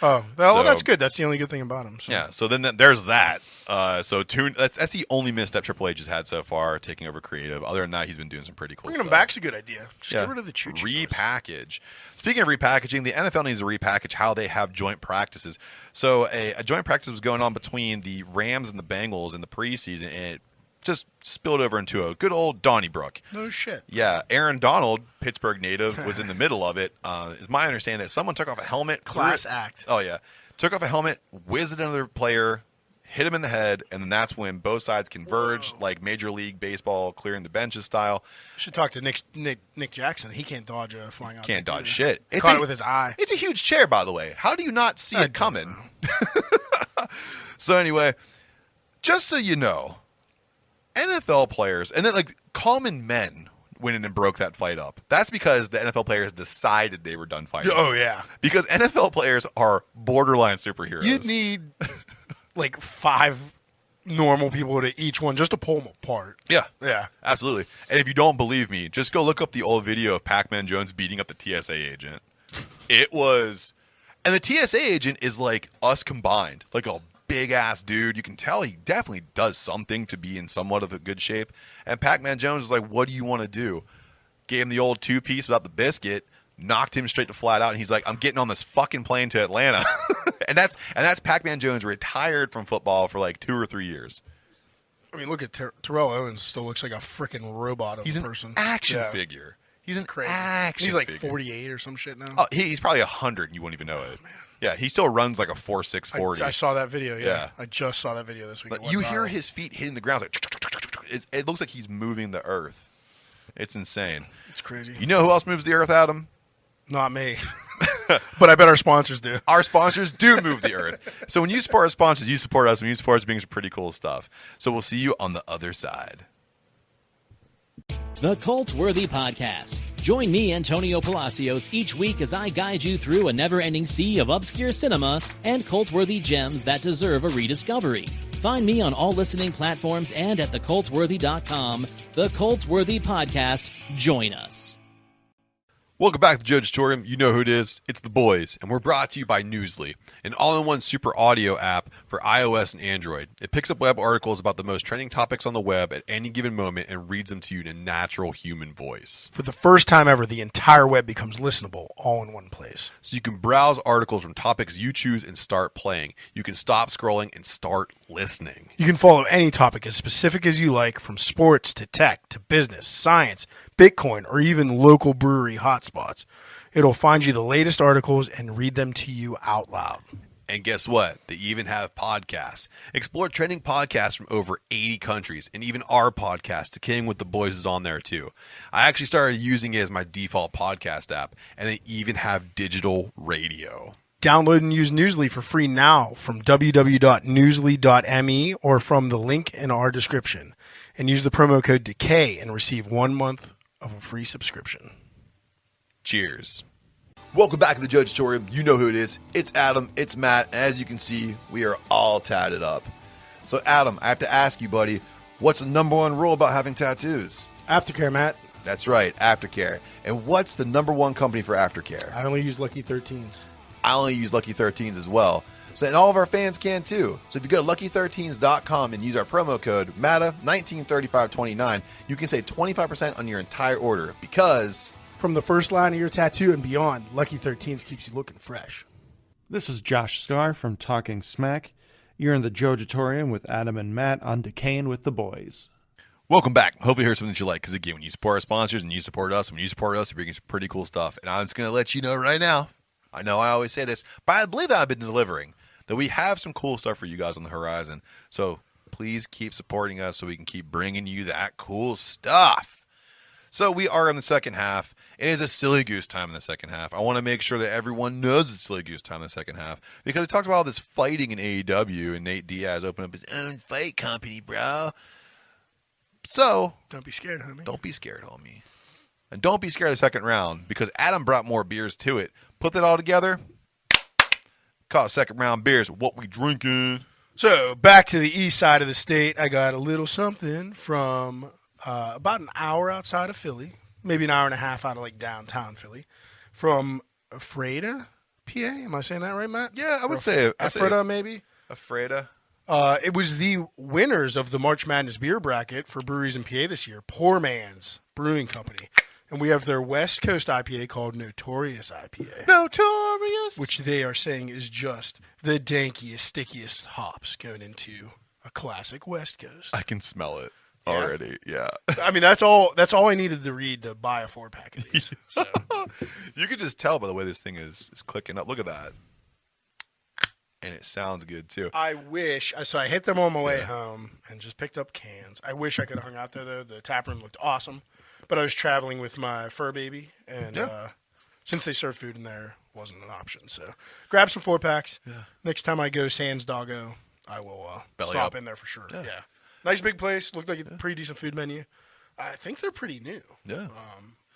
Oh, well, that's good. That's the only good thing about him. So. Yeah, so then there's that. That's the only misstep Triple H has had so far, taking over creative. Other than that, he's been doing some pretty cool stuff. Bringing him back's a good idea. Just get rid of the choo-choo. Repackage. Speaking of repackaging, the NFL needs to repackage how they have joint practices. So a joint practice was going on between the Rams and the Bengals in the preseason, and it just spilled over into a good old Donnybrook. No shit. Yeah, Aaron Donald, Pittsburgh native, was in the middle of it. It's my understanding that someone took off a helmet. Class act. Oh, yeah. Took off a helmet, whizzed at another player, hit him in the head, and then that's when both sides converged, like Major League Baseball clearing the benches style. Should talk to Nick Jackson. He can't dodge a flying out. Can't dodge shit. Caught it with his eye. It's a huge chair, by the way. How do you not see it coming? So anyway, just so you know, NFL players, and then like common men went in and broke that fight up. That's because the NFL players decided they were done fighting. Oh, yeah. Because NFL players are borderline superheroes. You'd need like 5 normal people to each one just to pull them apart. Yeah. Yeah. Absolutely. And if you don't believe me, just go look up the old video of Pac-Man Jones beating up the TSA agent. It was... And the TSA agent is like us combined. Like a big-ass dude. You can tell he definitely does something to be in somewhat of a good shape. And Pac-Man Jones is like, what do you want to do? Gave him the old 2-piece without the biscuit, knocked him straight to flat out, and he's like, I'm getting on this fucking plane to Atlanta. and that's Pac-Man Jones, retired from football for like 2 or 3 years. I mean, look at Terrell Owens. Still looks like a freaking robot of a person. He's an action figure. He's an action He's like figure. 48 or some shit now. Oh, he's probably 100 and you wouldn't even know it. Oh, man. Yeah, he still runs like a 4.6 40. I saw that video, yeah. I just saw that video this week. But you hear his feet hitting the ground. Like, it looks like he's moving the earth. It's insane. It's crazy. You know who else moves the earth, Adam? Not me. But I bet our sponsors do. Our sponsors do move the earth. So when you support our sponsors, you support us. When you support us, it brings some pretty cool stuff. So we'll see you on the other side. The Cultworthy Podcast. Join me, Antonio Palacios, each week as I guide you through a never-ending sea of obscure cinema and cult-worthy gems that deserve a rediscovery. Find me on all listening platforms and at thecultworthy.com. The Cultworthy Podcast. Join us. Welcome back to Jojitorium. You know who it is. It's the boys, and we're brought to you by Newsly, an all-in-one super audio app for iOS and Android. It picks up web articles about the most trending topics on the web at any given moment and reads them to you in a natural human voice. For the first time ever, the entire web becomes listenable all in one place. So you can browse articles from topics you choose and start playing. You can stop scrolling and start listening. You can follow any topic as specific as you like, from sports to tech to business, science, Bitcoin, or even local brewery hotspots. It'll find you the latest articles and read them to you out loud. And guess what? They even have podcasts. Explore trending podcasts from over 80 countries, and even our podcast, The King with the Boys, is on there too. I actually started using it as my default podcast app, and they even have digital radio. Download and use Newsly for free now from www.newsly.me or from the link in our description. And use the promo code DECAY and receive 1 month of a free subscription. Cheers. Welcome back to the Jojitorium. You know who it is. It's Adam. It's Matt. As you can see, we are all tatted up. So, Adam, I have to ask you, buddy, what's the number one rule about having tattoos? Aftercare, Matt. That's right, aftercare. And what's the number one company for aftercare? I only use Lucky 13s. I only use Lucky 13s as well. So, and all of our fans can too. So if you go to lucky13s.com and use our promo code MATA193529, you can save 25% on your entire order because From the first line of your tattoo and beyond, Lucky 13s keeps you looking fresh. This is Josh Scar from Talking Smack. You're in the Jojitorium with Adam and Matt on Decaying with the Boys. welcome back. Hope you heard something that you like. Because again, when you support our sponsors and you support us, when you support us, you bring us pretty cool stuff. And I'm just going to let you know right now, I know I always say this, but I believe that I've been delivering, that we have some cool stuff for you guys on the horizon. So please keep supporting us so we can keep bringing you that cool stuff. So we are in the second half. It is a silly goose time in the second half. I want to make sure that everyone knows it's silly goose time in the second half because we talked about all this fighting in AEW and Nate Diaz opened up his own fight company, bro. So Don't be scared, homie. don't be scared, homie. And don't be scared of the second round because Adam brought more beers to it. Put that all together. Call it second round beers. What we drinking? So, back to the east side of the state, I got a little something from about an hour outside of Philly, maybe an hour and a half out of like downtown Philly, from Ephrata, PA. Am I saying that right, Matt? Yeah, I would say Ephrata, maybe. Ephrata. It was the winners of the March Madness beer bracket for breweries in PA this year, Poor Man's Brewing Company. And we have their West Coast IPA called Notorious IPA. Notorious. Which they are saying is just the dankiest, stickiest hops going into a classic West Coast. I can smell it already. Yeah. I mean, that's all I needed to read to buy a 4-pack of these. So. You could just tell by the way this thing is clicking up. Look at that. And it sounds good, too. I wish. So I hit them on my way home and just picked up cans. I wish I could have hung out there, though. The tap room looked awesome. But I was traveling with my fur baby, and since they serve food in there, wasn't an option. So grab some 4-packs. Yeah. Next time I go Sans Doggo, I will stop in there for sure. Yeah. Nice big place. Looked like a pretty decent food menu. I think they're pretty new. Yeah.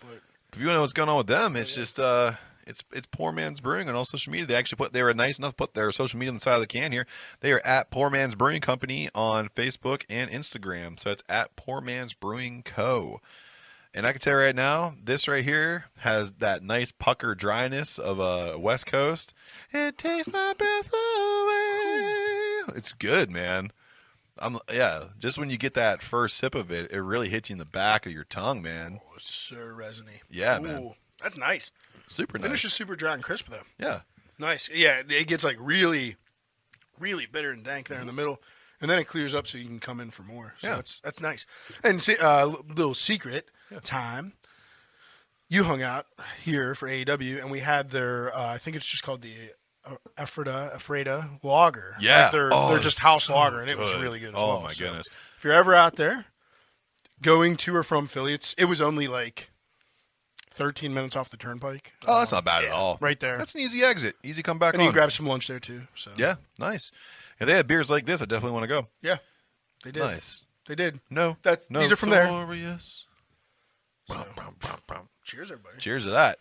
But if you want to know what's going on with them, it's just it's Poor Man's Brewing on all social media. They were nice enough to put their social media on the side of the can here. They are at Poor Man's Brewing Company on Facebook and Instagram. So it's at Poor Man's Brewing Co. And I can tell you right now, this right here has that nice pucker dryness of West Coast. It takes my breath away. It's good, man. Just when you get that first sip of it, it really hits you in the back of your tongue, man. Oh, it's so resiny. Yeah, man. That's nice. Super nice. Finish is super dry and crisp, though. Yeah. Nice. Yeah, it gets like really, really bitter and dank there in the middle. And then it clears up so you can come in for more. So that's nice. And little secret time. You hung out here for AEW, and we had their, I think it's just called the Ephrata lager. Yeah. Like they're just house lager, and it was really good as well. Oh, my goodness. If you're ever out there going to or from Philly, it was only like 13 minutes off the turnpike. Oh, that's not bad at all. Right there. That's an easy exit. Easy come back and on. you can grab some lunch there, too. So. Yeah, nice. If they had beers like this, I definitely want to go. Yeah, they did. Nice. They did. No. These are from there. So, cheers, everybody. cheers to that.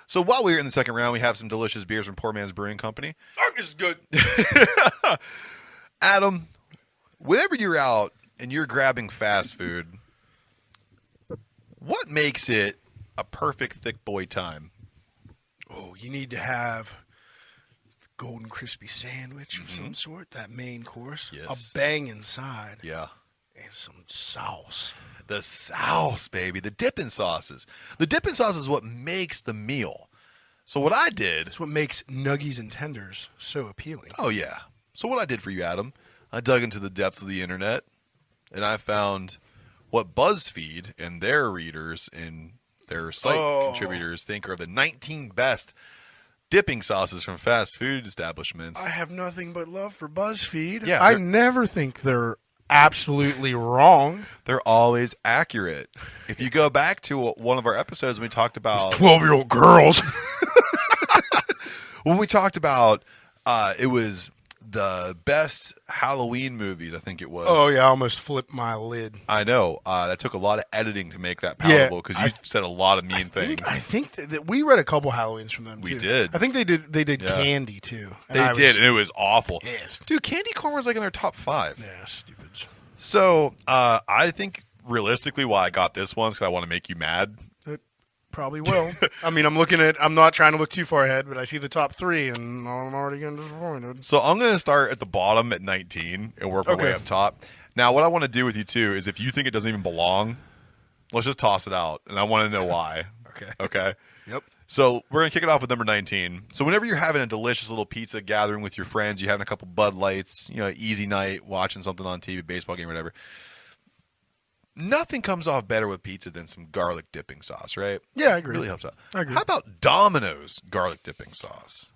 So while we were in the second round, we have some delicious beers from Poor Man's Brewing Company. This is good. Adam, whenever you're out and you're grabbing fast food, what makes it a perfect thick boy time? Oh, you need to have golden crispy sandwich of some sort, that main course, a banging side, and some sauce. The sauce, baby, the dipping sauces. The dipping sauce is what makes the meal. So what I did... It's what makes nuggies and tenders so appealing. Oh, yeah. So what I did for you, Adam, I dug into the depths of the internet, and I found what BuzzFeed and their readers and their site contributors think are the 19 best dipping sauces from fast food establishments. I have nothing but love for BuzzFeed. Yeah, I never think they're absolutely wrong. They're always accurate. If you go back to one of our episodes when we talked about 12-year-old girls. when we talked about it was the best Halloween movies, I think it was. Oh yeah, I almost flipped my lid. I know. That took a lot of editing to make that palatable because you said a lot of mean things. I think that we read a couple Halloweens from them. We too. did. I think they did Candy too. They did, and it was awful. Pissed. Dude, Candy corn was like in their top 5. Yeah, stupid. So I think realistically, why I got this one is because I want to make you mad. Probably will. I mean, I'm not trying to look too far ahead, but I see the top 3, and I'm already getting disappointed. So I'm going to start at the bottom at 19 and work my way up top. Now, what I want to do with you, too, is if you think it doesn't even belong, let's just toss it out, and I want to know why. Okay? Yep. So we're going to kick it off with number 19. So whenever you're having a delicious little pizza gathering with your friends, you're having a couple Bud Lights, easy night, watching something on TV, baseball game, whatever. Nothing comes off better with pizza than some garlic dipping sauce, right? Yeah, I agree. Really helps out. I agree. How about Domino's garlic dipping sauce?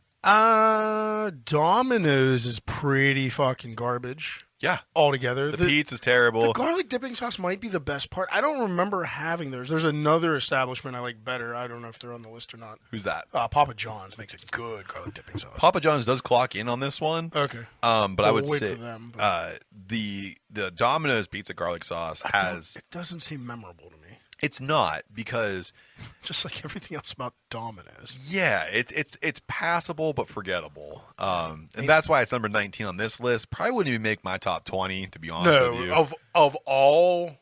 Domino's is pretty fucking garbage. Yeah. Altogether. The pizza's terrible. The garlic dipping sauce might be the best part. I don't remember having theirs. There's another establishment I like better. I don't know if they're on the list or not. Who's that? Papa John's makes a good garlic dipping sauce. Papa John's does clock in on this one. Okay. But I would wait say for them, the Domino's pizza garlic sauce has... It doesn't seem memorable to me. It's not, because... Just like everything else about Domino's. Yeah, it's passable but forgettable. And that's why it's number 19 on this list. Probably wouldn't even make my top 20, to be honest with you. Of all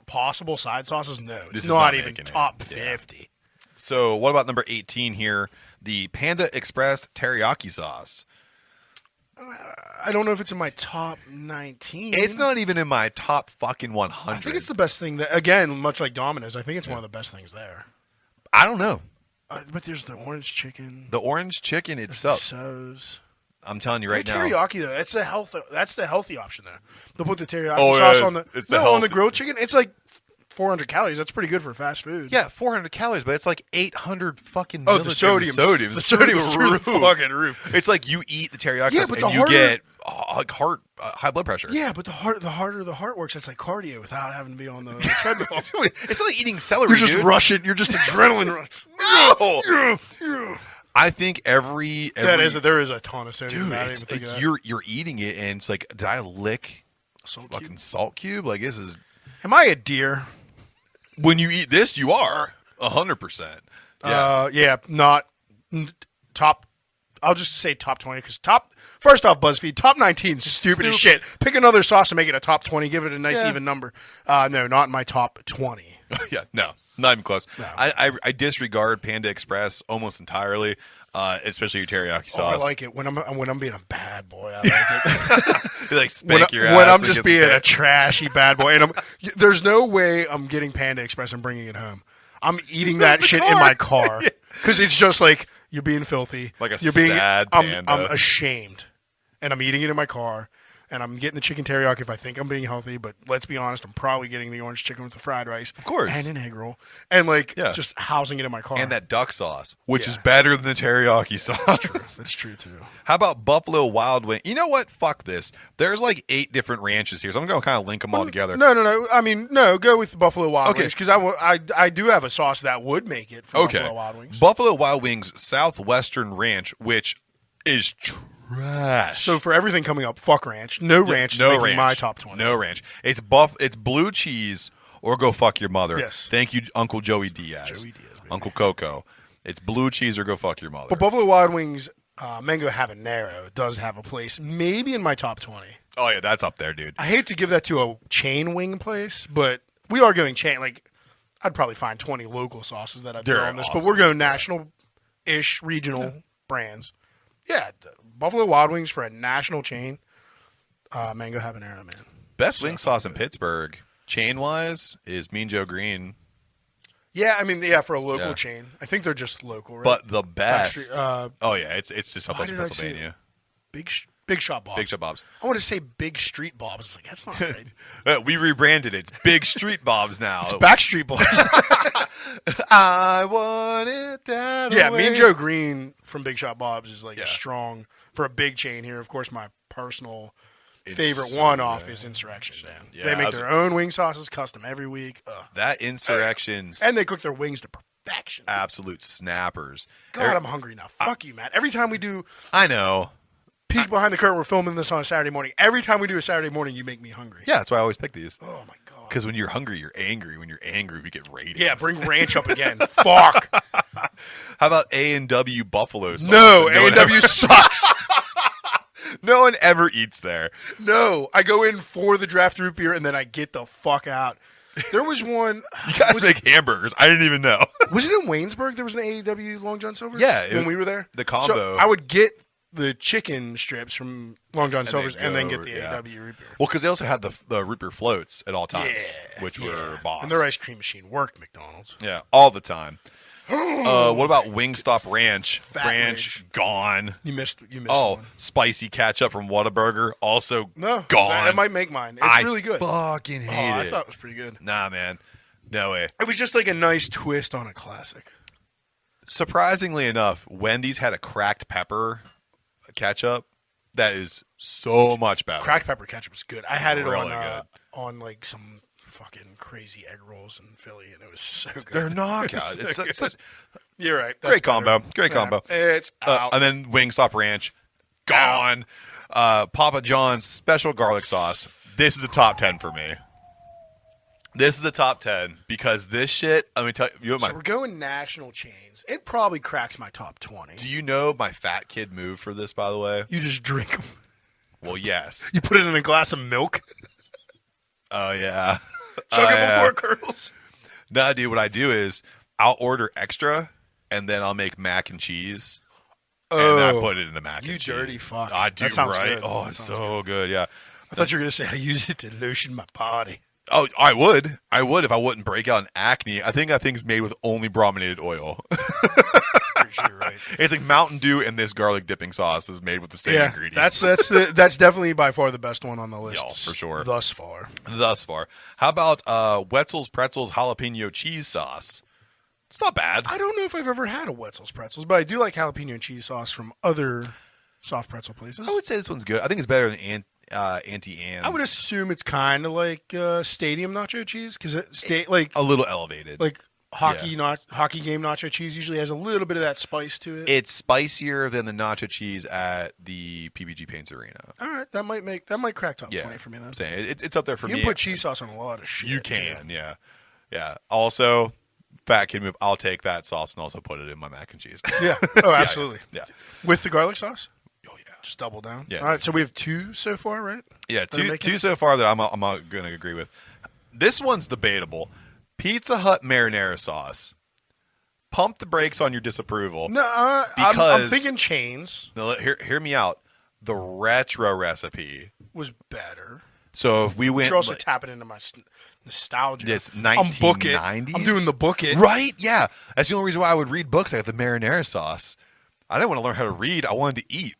possible side sauces, no. It's This is not not even making it. top Yeah. 50. So what about number 18 here? The Panda Express teriyaki sauce. I don't know if it's in my top 19. It's not even in my top fucking 100. I think it's the best thing. Again, much like Domino's, I think it's one of the best things there. I don't know. But there's the orange chicken. The orange chicken itself. So's. I'm telling you right now. Teriyaki though, that's the healthy option there. They'll put the teriyaki yeah, sauce on it's on the grilled chicken. It's like 400 calories. That's pretty good for fast food. Yeah, 400 calories, but it's like 800 fucking Oh, the milligrams sodium. of The sodium's through the fucking roof. It's like you eat the teriyaki Yeah, sauce but and the you harder- get high blood pressure. Yeah, but the harder the heart works, it's like cardio without having to be on the treadmill. It's not like eating celery, You're just dude. rushing. You're just adrenaline rush. No! I think every there is a ton of sodium. dude, I didn't it's even think of like that. you're eating it and it's like, did I lick Salt fucking cube. salt cube? Like, this is... Am I a deer? When you eat this, you are 100%. Yeah. Not top. I'll just say top 20 because first off, Buzzfeed, top 19 stupid as shit. Pick another sauce and make it a top 20. Give it a nice even number. No, not in my top 20. Yeah, no, not even close. No. I disregard Panda Express almost entirely, especially your teriyaki sauce. I like it when I'm being a bad boy. I like it. You like spank your ass when I'm and just get some being a cat- trashy bad boy, and there's no way I'm getting Panda Express and bringing it home. I'm eating that shit in my car because it's just like you're being filthy, Like a you're being, sad I'm panda. ashamed, and I'm eating it in my car. And I'm getting the chicken teriyaki if I think I'm being healthy, but let's be honest, I'm probably getting the orange chicken with the fried rice. Of course. And an egg roll. And just housing it in my car. and that duck sauce, which is better than the teriyaki sauce. That's true too. How about Buffalo Wild Wing? You know what? Fuck this. There's like 8 different ranches here, so I'm going to kind of link them all together. No. I mean, no, go with the Buffalo Wild Okay. Wings because I do have a sauce that would make it for Buffalo Wild Wings. Buffalo Wild Wings Southwestern Ranch, which is trash. So for everything coming up, fuck ranch. No ranch is making my top 20. No ranch. It's blue cheese or go fuck your mother. Yes. Thank you, Uncle Joey Diaz. Joey Diaz, baby. Uncle Coco. It's blue cheese or go fuck your mother. But Buffalo Wild Wings Mango Habanero does have a place maybe in my top 20. Oh, yeah, that's up there, dude. I hate to give that to a chain wing place, but we are going chain. Like, I'd probably find 20 local sauces that I'd throw They're on this, awesome. but we're going national-ish, regional brands. Yeah, Buffalo Wild Wings for a national chain. Mango Habanero, man. Best wing sauce in Pittsburgh, chain-wise, is Mean Joe Green. Yeah, I mean, for a local chain. I think they're just local, right? But the best... Backstreet, oh, yeah, it's just Southwestern did I say Pennsylvania. Big Shot Bob's. Big Shot Bob's. I want to say Big Street Bob's. It's like, that's not right. We rebranded it. It's Big Street Bob's now. It's Backstreet Boys. I want it that Yeah, way. Mean Joe Green from Big Shot Bob's is like Yeah. a strong for a big chain here. Of course, my personal favorite so one-off good. is Insurrection. Man. Yeah, they I make was- their own wing sauces, custom every week. Ugh. That Insurrection's And they cook their wings to perfection. absolute snappers. God, I'm hungry now. Fuck you, Matt. Every time we do, I know. Peek behind the curtain. We're filming this on a Saturday morning. Every time we do a Saturday morning, you make me hungry. Yeah, that's why I always pick these. Oh my god. Because when you're hungry, you're angry. When you're angry, we get ratings. Yeah, bring ranch up again. Fuck. How about A&W Buffalo sauce? No, A&W sucks. No one ever eats there. No, I go in for the draft root beer and then I get the fuck out. There was one. You guys make hamburgers. I didn't even know. Was it in Waynesburg? There was an AEW Long John Silver's? Yeah. When we were there? The combo. So I would get the chicken strips from Long John Silver's and then get the AEW root beer. Well, because they also had the root beer floats at all times, which were boss. And their ice cream machine worked McDonald's. Yeah, all the time. What about Wingstop Ranch? Fat Ranch gone. You missed Oh, one. spicy ketchup from Whataburger also No, gone. That might make mine. It's really good. Fucking hate I it. thought it was pretty good. Nah, man, no way. It was just like a nice twist on a classic. Surprisingly enough, Wendy's had a cracked pepper ketchup that is so much better. Cracked pepper ketchup was good. I had it Really on like some fucking crazy egg rolls in Philly, and it was so good. They're knockout. It's such You're right. That's great combo. better. Great combo. It's out. And then Wingstop Ranch, gone. Papa John's special garlic sauce. This is a top 10 for me. This is a top 10 because this shit. Let me tell you. So we're going national chains. It probably cracks my top 20. Do you know my fat kid move for this? By the way. You just drink them. Well, yes. You put it in a glass of milk. Oh yeah. Chug it before it curdles. No, dude. What I do is I'll order extra, and then I'll make mac and cheese. And I put it in the mac and cheese. You dirty fuck. I do, That sounds right? good. Oh, That it's sounds so good. Yeah. I thought you were going to say I use it to lotion my body. Oh, I would. I would if I wouldn't break out in acne. I think that thing's made with only brominated oil. Pretty sure you're right. It's like Mountain Dew and this garlic dipping sauce is made with the same ingredients. That's definitely by far the best one on the list. Yeah, for sure. Thus far. Thus far. How about Wetzel's Pretzels jalapeno cheese sauce? It's not bad. I don't know if I've ever had a Wetzel's Pretzels, but I do like jalapeno and cheese sauce from other soft pretzel places. I would say this one's good. I think it's better than Auntie Anne's. I would assume it's kind of like stadium nacho cheese because like a little elevated. like hockey hockey game nacho cheese usually has a little bit of that spice to it. It's spicier than the nacho cheese at the PPG Paints Arena. All right, that might crack top 20 for me then. I'm saying it's up there for You me. can put cheese sauce on a lot of shit. You can, yeah. Also, fat kid move. I'll take that sauce and also put it in my mac and cheese. Yeah. Oh, absolutely. Yeah. With the garlic sauce? Oh yeah. Just double down. Yeah. All right, so we have 2 so far, right? Yeah, That are making two it? so far that I'm not going to agree with. This one's debatable. Pizza Hut marinara sauce. Pump the brakes on your disapproval. No, I'm Because- thinking chains Now, hear me out. The retro recipe. was better. So if we went, You're also like, tapping into my nostalgia. It's I'm book it. 1990s? I'm doing the book it. right? Yeah, that's the only reason why I would read books. I got the marinara sauce. I didn't want to learn how to read. I wanted to eat.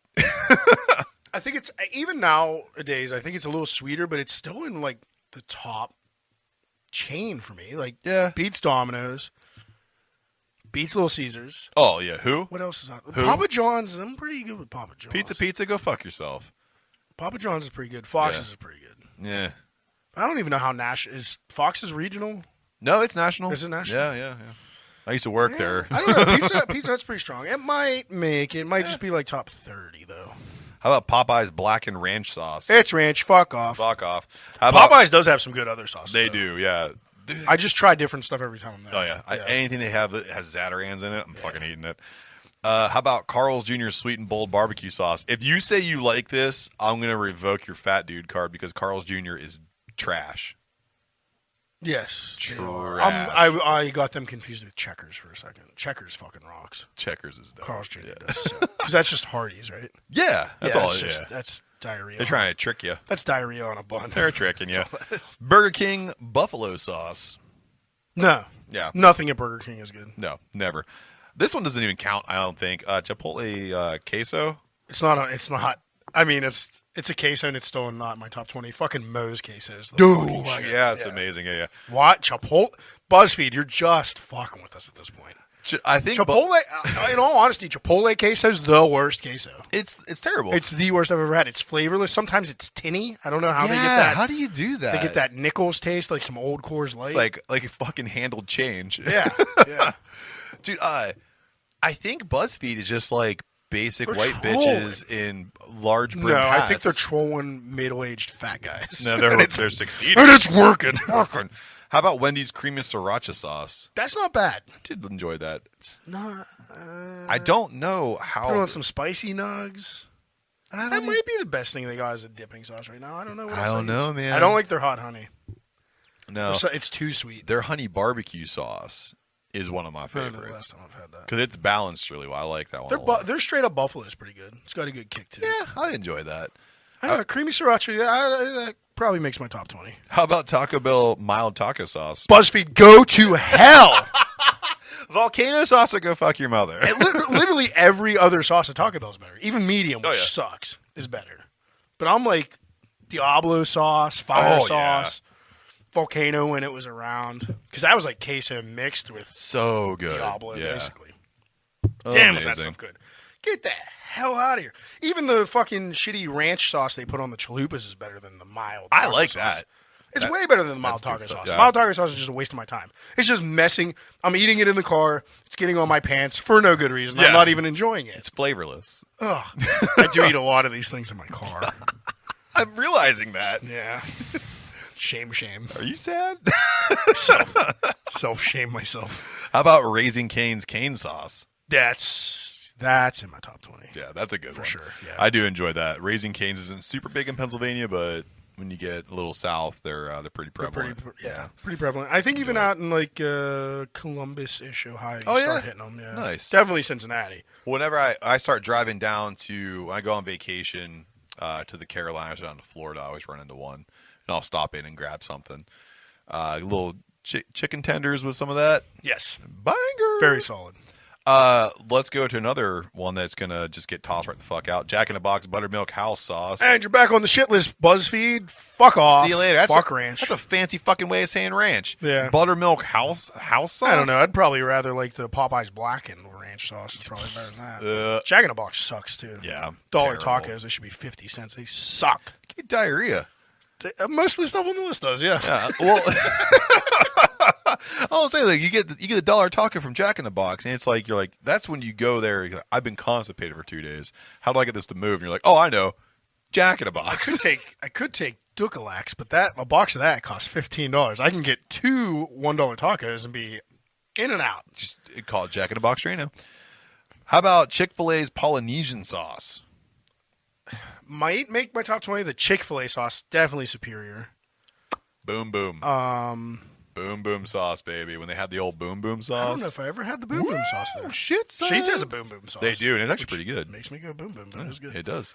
I think it's even nowadays. I think it's a little sweeter, but it's still in like the top chain for me. Like beats Domino's, beats Little Caesars. Oh yeah, who? What else is on? Who? Papa John's. I'm pretty good with Papa John's. Pizza. Go fuck yourself. Papa John's is pretty good. Fox's Yeah. is pretty good. Yeah. I don't even know how national is. Fox's regional. No, it's national. Is it national? Yeah. I used to work there. I don't know. Pizza Hut's pretty strong. It might make it. Might just be like top 30 though. How about Popeye's blackened ranch sauce? It's ranch. Fuck off. Fuck off. How about, Popeyes does have some good other sauces. They though. do, yeah. I just try different stuff every time I'm there. Oh yeah. Anything they have that has Zatarans in it, I'm fucking eating it. How about Carl's Jr. Sweet and Bold barbecue sauce? If you say you like this, I'm gonna revoke your fat dude card because Carl's Jr. is trash. Yes. they are. Trash. I got them confused with Checkers for a second. Checkers fucking rocks. Checkers is dope. Carl's Jr. Yeah. does. Because that's just Hardee's, right? Yeah, that's all it is. That's diarrhea. They're trying to trick you. That's diarrhea on a bun. They're tricking you. Burger King buffalo sauce. No. Yeah. Nothing at Burger King is good. No, never. This one doesn't even count, I don't think. Chipotle queso. It's not. It's not. I mean, it's a queso and it's still not in my top 20. Fucking Moe's quesos. Dude, yeah, it's amazing. Yeah. What? Chipotle? BuzzFeed, you're just fucking with us at this point. I think Chipotle, in all honesty, Chipotle queso's the worst queso. it's terrible. It's the worst I've ever had. It's flavorless. Sometimes it's tinny. I don't know how they get that. How do you do that? They get that Nichols taste, like some old Coors Light. It's like a fucking handled change. yeah. Dude, I think BuzzFeed is just like basic They're white trolling. bitches in large brim No, hats. I think they're trolling middle-aged fat guys. No, they're succeeding. And it's working. How about Wendy's creamy sriracha sauce? That's not bad. I did enjoy that. No, I don't know put how. on some spicy nugs. That might be the best thing they got as a dipping sauce right now. I don't know. What I else don't know, use. man. I don't like their hot honey. No, It's too sweet. their honey barbecue sauce is one of my I don't know the favorites last time I've had that. because it's balanced really well. I like that one. a lot. Their straight up buffalo is pretty good. It's got a good kick to it. Yeah, I enjoy that. I don't know. Creamy sriracha, that probably makes my top 20. How about Taco Bell mild taco sauce? BuzzFeed, go to hell. Volcano sauce or go fuck your mother. And literally every other sauce at Taco Bell is better. Even medium, which yeah. sucks, is better. But I'm like Diablo sauce, fire sauce, Volcano when it was around. Because that was like queso mixed with So good. Diablo, yeah. basically. Damn, was that Amazing. stuff good. Get the hell out of here. Even the fucking shitty ranch sauce they put on the chalupas is better than the mild I taco like sauce. that. It's way better than the mild that's good taco stuff, sauce. yeah. Mild taco sauce is just a waste of my time. It's just messing. I'm eating it in the car. It's getting on my pants for no good reason. Yeah. I'm not even enjoying it. It's flavorless. Ugh. I do eat a lot of these things in my car. I'm realizing that. Yeah. Shame. Are you sad? Self-shame myself. How about Raising Cane's cane sauce? That's in my top 20. Yeah, that's a good one. sure, yeah. I do enjoy that. Raising Cane's isn't super big in Pennsylvania, but when you get a little south, they're pretty prevalent. Pretty prevalent. I think even out in like Columbus-ish, Ohio, you Oh, start yeah? hitting them. Yeah. Nice. Definitely Cincinnati. Whenever I start driving down when I go on vacation to the Carolinas or down to Florida, I always run into one, and I'll stop in and grab something. Little chicken tenders with some of that. Yes. Banger. Very solid. Let's go to another one that's gonna just get tossed right the fuck out. Jack in the Box buttermilk house sauce. And you're back on the shit list, BuzzFeed. Fuck off. See you later. Fuck ranch. That's a fancy fucking way of saying ranch. Yeah. Buttermilk house sauce. I don't know. I'd probably rather like the Popeyes blackened ranch sauce. It's probably better than that. Jack in the Box sucks too. Yeah. Dollar terrible. tacos, they should be 50 cents. They suck. Get diarrhea. Most of the stuff on the list does, yeah. Yeah. Well, I'll say like you get the dollar taco from Jack in the Box, and it's like you're like that's when you go there. You're like, I've been constipated for 2 days. How do I get this to move? And you're like, oh, I know, Jack in the Box. I could take Ducalax, but a box of that costs $15. I can get 2 $1 tacos and be in and out. Just call it Jack in the Box Drano. How about Chick-fil-A's Polynesian sauce? Might make my top 20. The Chick-fil-A sauce definitely superior. Boom boom. Boom boom sauce, baby. When they had the old boom boom sauce. I don't know if I ever had the boom boom sauce there. Shit, son. Sheets has a boom boom sauce. They do, and it's actually pretty good. Makes me go boom boom. That is good. It does.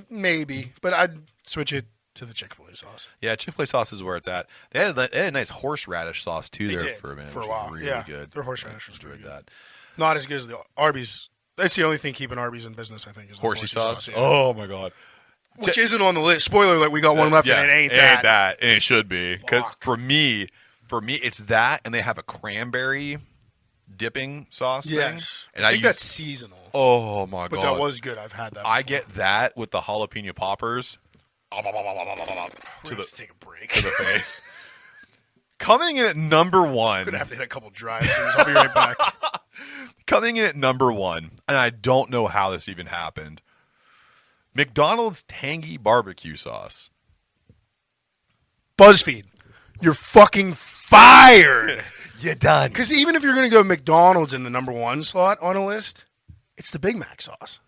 Maybe, but I'd switch it to the Chick-fil-A sauce. Yeah, Chick-fil-A sauce is where it's at. They had a nice horseradish sauce too They there did, for a minute. for a which while. was really Yeah, good. their horseradish was Enjoyed pretty good. that. Not as good as the Arby's. That's the only thing keeping Arby's in business, I think, is the Horsey sauce. yeah. Oh my god. Which isn't on the list. Spoiler alert, we got one left, and it ain't that. and it should be. Because Fuck. for me, it's that, and they have a cranberry dipping sauce Yes. thing. And I think that's seasonal. oh my But god, that was good. I've had that. I before. get that with the jalapeno poppers We're to gonna the have to take a break. to the face. Coming in at number one. I'm gonna have to hit a couple drive-throughs. I'll be right back. Coming in at number one, and I don't know how this even happened. McDonald's tangy barbecue sauce. BuzzFeed, you're fucking fired. You done. Because even if you're gonna go McDonald's in the number 1 slot on a list, it's the Big Mac sauce,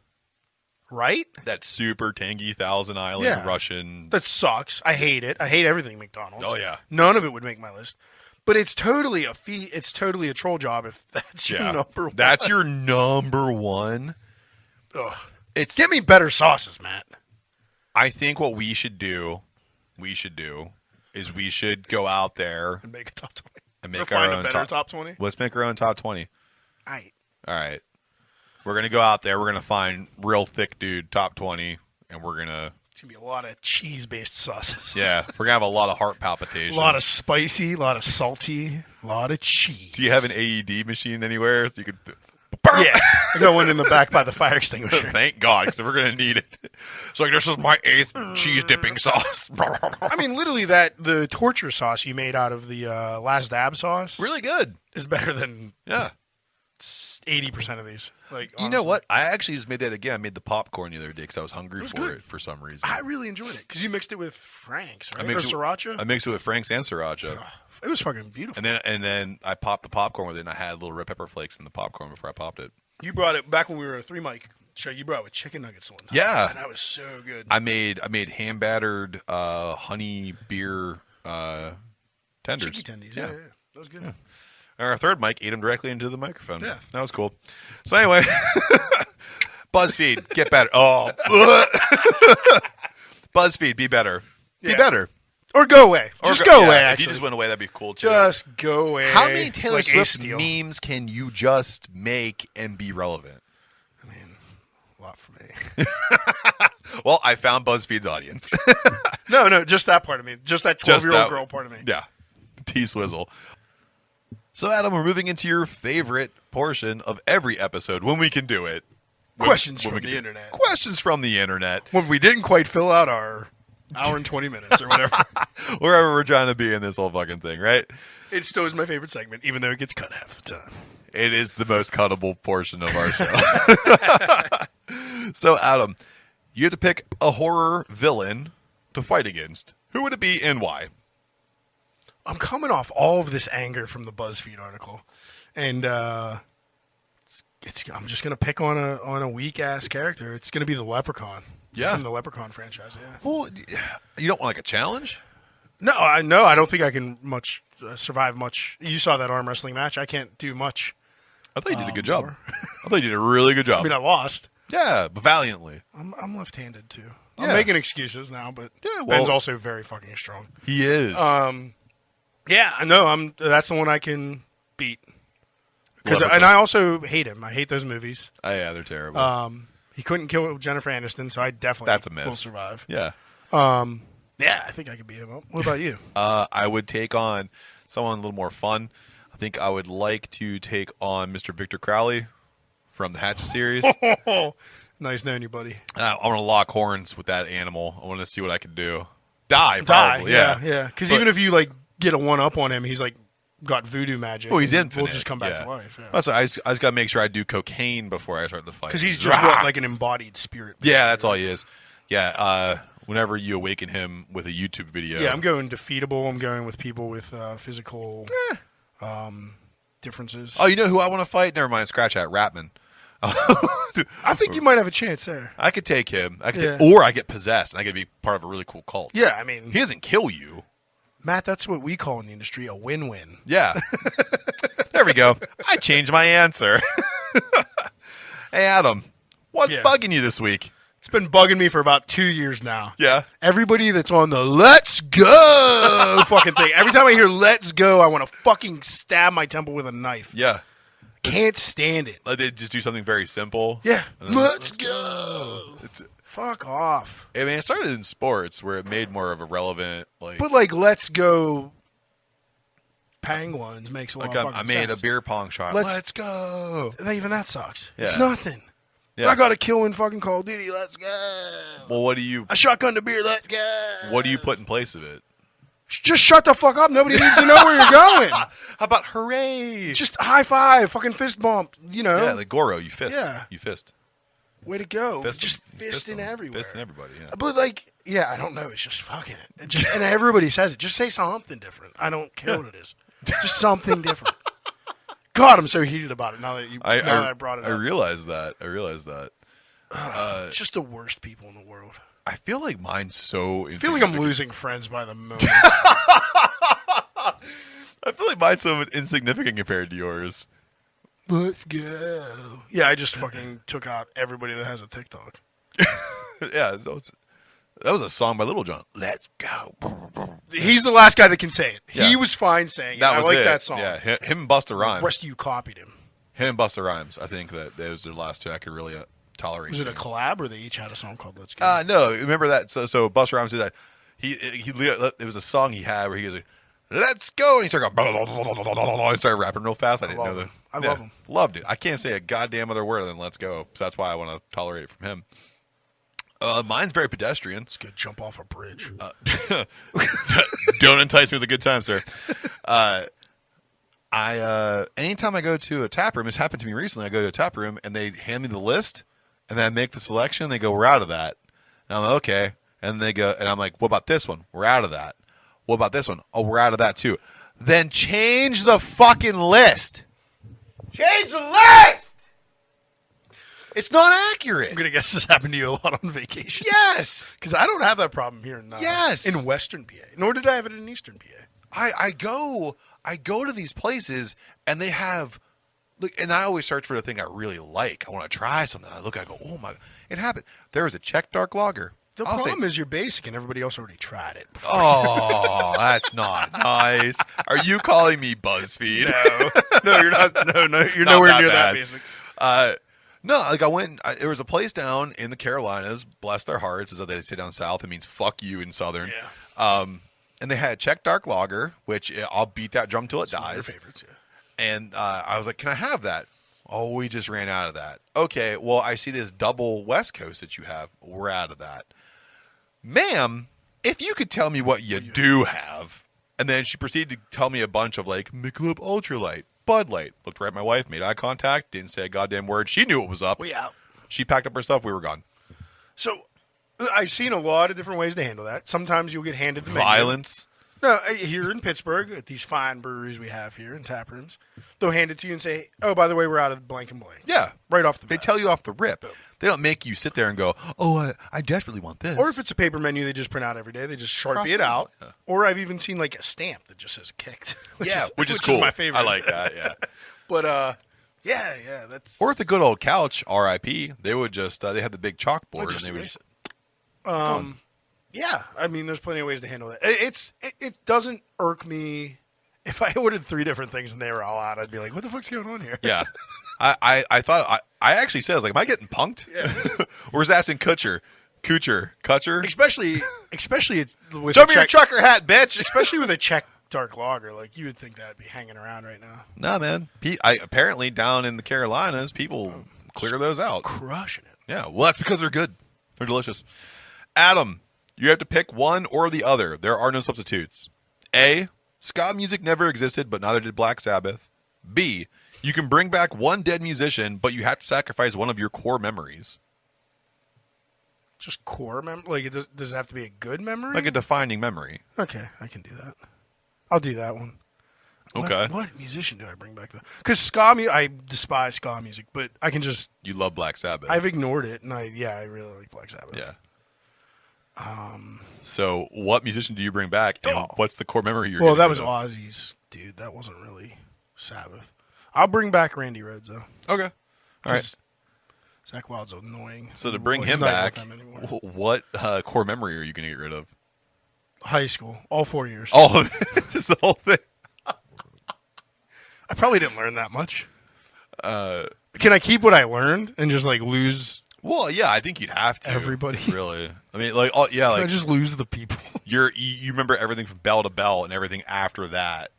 right? That super tangy Thousand Island Yeah. Russian. That sucks. I hate it. I hate everything McDonald's. Oh, yeah. None of it would make my list. But it's totally it's totally a troll job if that's your number 1. That's your number one. Ugh. It's. Get me better sauces, Matt. I think what we should do is we should go out there And make a top 20. and Or make find our a own better top 20. Let's make our own top 20. All All right. We're gonna go out there. We're gonna find real thick dude top 20, and we're gonna. It's going to be a lot of cheese-based sauces. Yeah, we're gonna have a lot of heart palpitations. A lot of spicy, a lot of salty, a lot of cheese. Do you have an AED machine anywhere so you could? Yeah. I got one in the back by the fire extinguisher. Thank God, because we're gonna need it. It's like this is my 8th cheese dipping sauce. I mean, literally, the torture sauce you made out of the Last Dab sauce Really good. is better than Yeah. 80% of these. Like, You know honestly. what? I actually just made that again. I made the popcorn the other day because I was hungry was for good. it for some reason. I really enjoyed it because you mixed it with Frank's, right? I mixed or it- sriracha. I mixed it with Frank's and sriracha. It was fucking beautiful. And then I popped the popcorn with it, and I had little red pepper flakes in the popcorn before I popped it. You brought it back when we were a 3-mic show. You brought it with chicken nuggets one time. Yeah. And that was so good. I made hand battered honey beer tenders. Chicky tendies. Yeah. That was good. And our third mic ate them directly into the microphone. Yeah. That was cool. So anyway, BuzzFeed, get better. Oh, BuzzFeed, be better. Be Yeah. better. Or go away. Just go away, If actually. you just went away, that'd be cool too. Just go away. How many Taylor like Swift Ace Steel. memes can you just make and be relevant? I mean, a lot for me. Well, I found BuzzFeed's audience. No, just that part of me. Just that 12-year-old girl part of me. Yeah. T-Swizzle. So, Adam, we're moving into your favorite portion of every episode when we can do it. Questions When from we can the do it. internet. Questions from the internet. When we didn't quite fill out our hour and 20 minutes or whatever. Wherever we're trying to be in this whole fucking thing, right? It still is my favorite segment, even though it gets cut half the time. It is the most cuttable portion of our show. So, Adam, you have to pick a horror villain to fight against. Who would it be and why? I'm coming off all of this anger from the BuzzFeed article, and I'm just gonna pick on a weak ass character. It's gonna be the Leprechaun. Yeah. From the Leprechaun franchise. Yeah. Well, you don't want like a challenge? No, I don't think I can survive much. You saw that arm wrestling match. I can't do much. I thought you did a good job. more. I thought you did a really good job. I mean, I lost. Yeah, but valiantly. I'm left-handed too. Yeah. I'm making excuses now, but Yeah, well- Ben's also very fucking strong. He is. Yeah, I know. That's the one I can beat. Leprechaun. And I also hate him. I hate those movies. Oh, yeah, they're terrible. He couldn't kill Jennifer Aniston, so I definitely That's a miss. will survive. Yeah. Yeah, I think I could beat him up. What about you? I would take on someone a little more fun. I think I would like to take on Mr. Victor Crowley from the Hatchet series. Nice knowing you, buddy. I want to lock horns with that animal. I want to see what I can do. Die, probably. Yeah. Because But- even if you like get a one up on him, he's like got voodoo magic. Well, he's and infinite. We'll just come back yeah. to life. Yeah. That's why I just got to make sure I do cocaine before I start the fight. Because he's just like an embodied spirit. Yeah, that's all he is. Yeah. Whenever you awaken him with a YouTube video. Yeah, I'm going defeatable. I'm going with people with physical differences. Oh, you know who I want to fight? Never mind. Scratch that. Ratman. I think you might have a chance there. I could take him. Yeah. Or I get possessed and I could be part of a really cool cult. Yeah, I mean, He doesn't kill you. Matt, that's what we call in the industry a win-win. Yeah. There we go. I changed my answer. Hey, Adam, what's Yeah. bugging you this week? It's been bugging me for about 2 years now. Yeah. Everybody that's on the let's go fucking thing. Every time I hear let's go, I want to fucking stab my temple with a knife. Yeah. Can't stand it. Like they just do something very simple. Yeah. And then, Let's go. It's, Fuck off. I mean, it started in sports where it made more of a relevant, like, But like, let's go Penguins makes a lot like of fucking I made sense. a beer pong shot. Let's go. Even that sucks. Yeah. It's nothing. Yeah. I got a kill in fucking Call of Duty. Let's go. Well, what do you I shotgun the beer. Let's go. what do you put in place of it? Just shut the fuck up. Nobody needs to know where you're going. How about hooray? Just high five, fucking fist bump. You know. Yeah, like Goro, you fist. Yeah. You fist. Way to go. Fist Just them. fisting them. everywhere. Fisting everybody, yeah. But like, yeah, I don't know. It's just fucking it. Just, and everybody says it. Just say something different. I don't care what it is. Just something different. God, I'm so heated about it now that I brought it I up. realized that. It's just the worst people in the world. I feel like mine's so I feel like I'm losing friends by the moment. I feel like mine's so insignificant compared to yours. Let's go. Yeah, I just fucking took out everybody that has a TikTok. Yeah, that was a song by Little John. Let's go. He's the last guy that can say it. Yeah. He was fine saying it. That I was like it. that song. Yeah, him and Busta Rhymes. The rest of you copied him. Him and Busta Rhymes. I think that those are the last two I could really tolerate. Was it a collab or they each had a song called Let's Go? No, remember that? So Busta Rhymes did that. It was a song he had where he goes, "Let's go," and he started going, and started rapping real fast. I didn't know that. I love him. Loved it. I can't say a goddamn other word other than "Let's go," so that's why I want to tolerate it from him. Mine's very pedestrian. Let's go jump off a bridge. Don't entice me with a good time, sir. I'm Anytime I go to a tap room, this happened to me recently. I go to a tap room and they hand me the list, and then I make the selection. They go, "We're out of that." And I'm like, "Okay." And they go, and I'm like, "What about this one? We're out of that. What about this one? Oh, we're out of that too." Then change the fucking list. Change the list. It's not accurate. I'm gonna guess this happened to you a lot on vacation. Yes, because I don't have that problem here in in Western PA. Nor did I have it in Eastern PA. I go to these places and they have, look, and I always search for the thing I really like. I want to try something. I look, I go, oh my, it happened. There was a Czech dark lager. The problem is you're basic and everybody else already tried it. Oh, that's not nice. Are you calling me BuzzFeed? No, you're not. No, you're nowhere near that basic. No, like I went. There was a place down in the Carolinas. Bless their hearts, is that they say down south. It means fuck you in southern. Yeah. And they had Czech dark lager, which I'll beat that drum till it dies. One of your favorites, yeah. And I was like, "Can I have that?" Oh, we just ran out of that. Okay, well, I see this double West Coast that you have. We're out of that. Ma'am, if you could tell me what you do have. And then she proceeded to tell me a bunch of like Michelob Ultralight, Bud Light. Looked right at my wife, made eye contact, didn't say a goddamn word. She knew what was up. We out. She packed up her stuff. We were gone. So I've seen a lot of different ways to handle that. Sometimes you'll get handed the menu. Violence. No, here in Pittsburgh, at these fine breweries we have here in tap rooms, they'll hand it to you and say, "Oh, by the way, we're out of blank and blank." Yeah. Right off the bat. They tell you off the rip. They don't make you sit there and go, "Oh, I desperately want this." Or if it's a paper menu they just print out every day, they just Sharpie it out. Yeah. Or I've even seen like a stamp that just says kicked. Which is cool. My favorite. I like that, yeah. But, yeah, that's... Or at the good old couch, R.I.P., they would just, they had the big chalkboard. Just and they would just... Yeah, I mean, there's plenty of ways to handle it. It doesn't irk me. If I ordered 3 different things and they were all out, I'd be like, what the fuck's going on here? Yeah. I thought, I actually said, I was like, am I getting punked? Yeah. Where's asking Kutcher? Especially with Show me your trucker hat, bitch. Especially with a Czech dark lager. Like, you would think that would be hanging around right now. Nah, man. Apparently, down in the Carolinas, people clear those out. Crushing it. Yeah, well, that's because they're good. They're delicious. Adam, you have to pick one or the other. There are no substitutes. A, ska music never existed, but neither did Black Sabbath. B, you can bring back one dead musician, but you have to sacrifice one of your core memories. Just core memory? Like, does it have to be a good memory? Like a defining memory. Okay, I can do that. I'll do that one. Okay. What musician do I bring back, though? Because ska music, I despise ska music, but I can just... You love Black Sabbath. I've ignored it, and I really like Black Sabbath. Yeah. So, what musician do you bring back, and what's the core memory you're Well, that was Ozzy's, dude. That wasn't really Sabbath. I'll bring back Randy Rhoads, though. Okay. All right. Zakk Wylde's annoying. So, to bring him back, what core memory are you going to get rid of? High school. All 4 years. Oh, just the whole thing. I probably didn't learn that much. Can I keep what I learned and just, like, lose... Well, yeah, I think you'd have to. Everybody. Really. I mean, like, like... I just lose the people. You remember everything from bell to bell, and everything after that,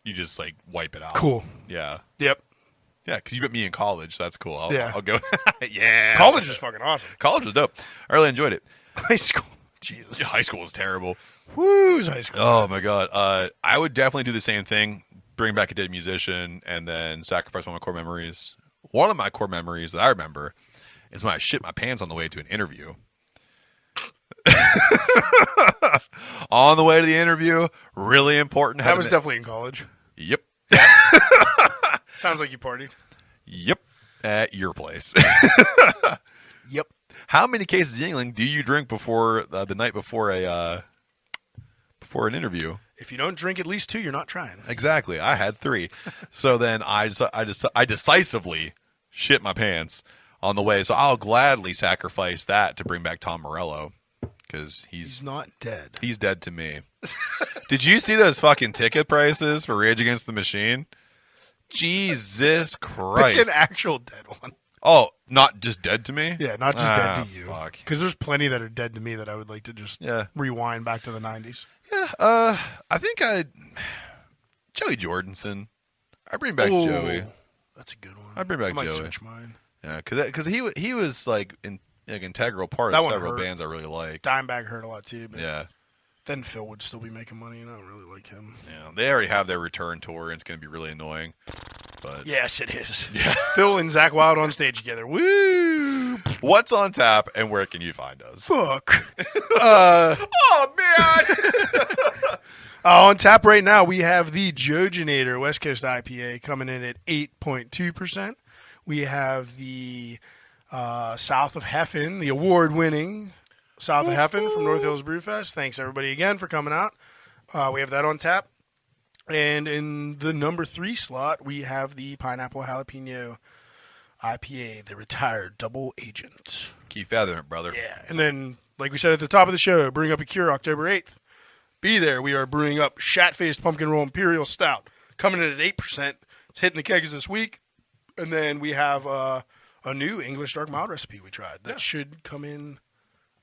you just, like, wipe it out. Cool. Yeah. Yep. Yeah, because you met me in college. So that's cool. I'll go. Yeah. College was fucking awesome. College was dope. I really enjoyed it. High school. Jesus. Yeah, high school was terrible. Woo, high school. Oh, my God. I would definitely do the same thing. Bring back a dead musician, and then sacrifice one of my core memories. One of my core memories that I remember is when I shit my pants on the way to an interview. On the way to the interview, really important. That was definitely in college. Yep. Sounds like you partied. Yep. At your place. Yep. How many cases of Yingling do you drink before the night before an interview? If you don't drink at least 2, you're not trying. Exactly. I had 3. So then I decisively shit my pants on the way. So I'll gladly sacrifice that to bring back Tom Morello because he's not dead. He's dead to me. Did you see those fucking ticket prices for Rage Against the Machine? Jesus Christ. Like an actual dead one. Oh, not just dead to me? Yeah, not just dead to you. Fuck. Because there's plenty that are dead to me that I would like to just rewind back to the 90s. Yeah, I think Joey Jordison. I bring back Joey. That's a good one. I bring back Joey. I might Joey. switch mine. Yeah, because he was like an integral part of several bands I really liked. Dimebag hurt a lot too. But yeah. then Phil would still be making money, and I don't really like him. Yeah, they already have their return tour, and it's going to be really annoying. But Yes, it is. Yeah. Phil and Zach Wild on stage together. Woo! what's on tap, and where can you find us? Fuck. Oh, man! On tap right now, we have the Jojitorium West Coast IPA coming in at 8.2%. We have the South of Heffen, the award-winning South of Heffen from North Hills Brewfest. Thanks, everybody, again, for coming out. We have that on tap. And in the number 3 slot, we have the Pineapple Jalapeno IPA, the Retired Double Agent. Keep feathering it, brother. Yeah. And then, like we said at the top of the show, Brewing Up a Cure, October 8th. Be there. We are brewing up Shat-Faced Pumpkin Roll Imperial Stout, coming in at 8%. It's hitting the kegs this week. And then we have a new English Dark Mild recipe we tried that should come in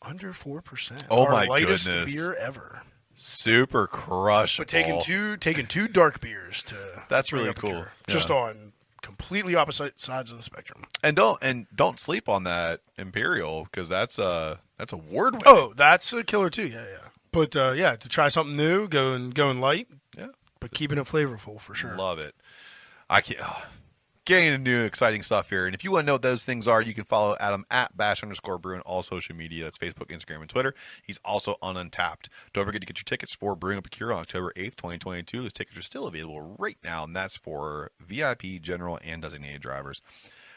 under 4%. Oh, Our my lightest goodness. beer ever. Super crushable. But taking two dark beers to That's Bring really Up a cool. Cure. Yeah. Just on completely opposite sides of the spectrum. And don't sleep on that Imperial, because that's award winning. Oh, that's a killer too. Yeah. But to try something new, going light, Yeah. but keeping it flavorful for sure. Love it. I can't. Getting into new exciting stuff here. And if you want to know what those things are, you can follow Adam at @bash_brew on all social media. That's Facebook, Instagram, and Twitter. He's also on Untapped. Don't forget to get your tickets for Brewing Up a Cure on October 8th, 2022. Those tickets are still available right now, and that's for VIP, general, and designated drivers.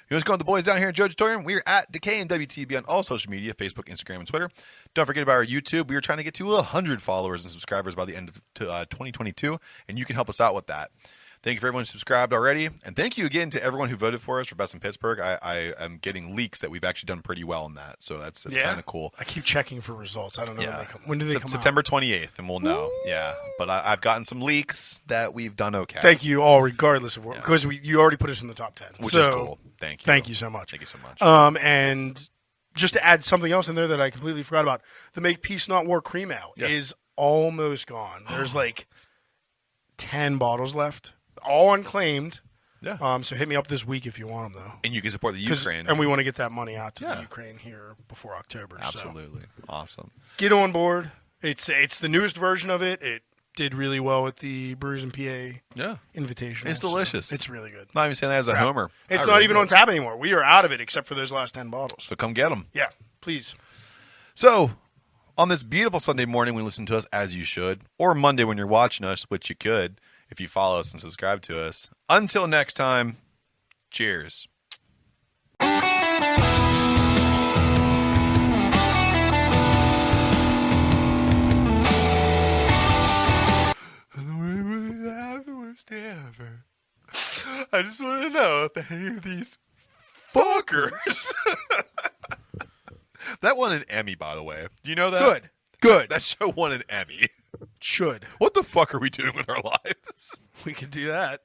You want to go with the boys down here at Jojitorium? We're at Decay and WTB on all social media, Facebook, Instagram, and Twitter. Don't forget about our YouTube. We are trying to get to 100 followers and subscribers by the end of 2022, and you can help us out with that. Thank you for everyone who subscribed already. And thank you again to everyone who voted for us for Best in Pittsburgh. I am getting leaks that we've actually done pretty well in that. So that's kind of cool. I keep checking for results. I don't know when they come. When do they come out? September 28th, and we'll know. Ooh. Yeah. But I've gotten some leaks that we've done okay. Thank you all, regardless of what, because you already put us in the top 10. Which is cool. Thank you. Thank you so much. Thank you so much. And just to add something else in there that I completely forgot about, the Make Peace Not War Cream Ale is almost gone. There's like 10 bottles left. All unclaimed. Yeah. So hit me up this week if you want them, though. And you can support the Ukraine. And we want to get that money out to the Ukraine here before October. Absolutely. So. Awesome. Get on board. It's the newest version of it. It did really well with the Brews and PA invitation. It's delicious. So it's really good. Not even saying that as a homer. It's not even on tap anymore. We are out of it except for those last 10 bottles. So come get them. Yeah, please. So, on this beautiful Sunday morning, we listen to us as you should, or Monday when you're watching us, which you could if you follow us and subscribe to us. Until next time, cheers. Ever. I just want to know if any of these fuckers. That won an Emmy, by the way. Do you know that? Good. That show won an Emmy. Should. What the fuck are we doing with our lives? We could do that.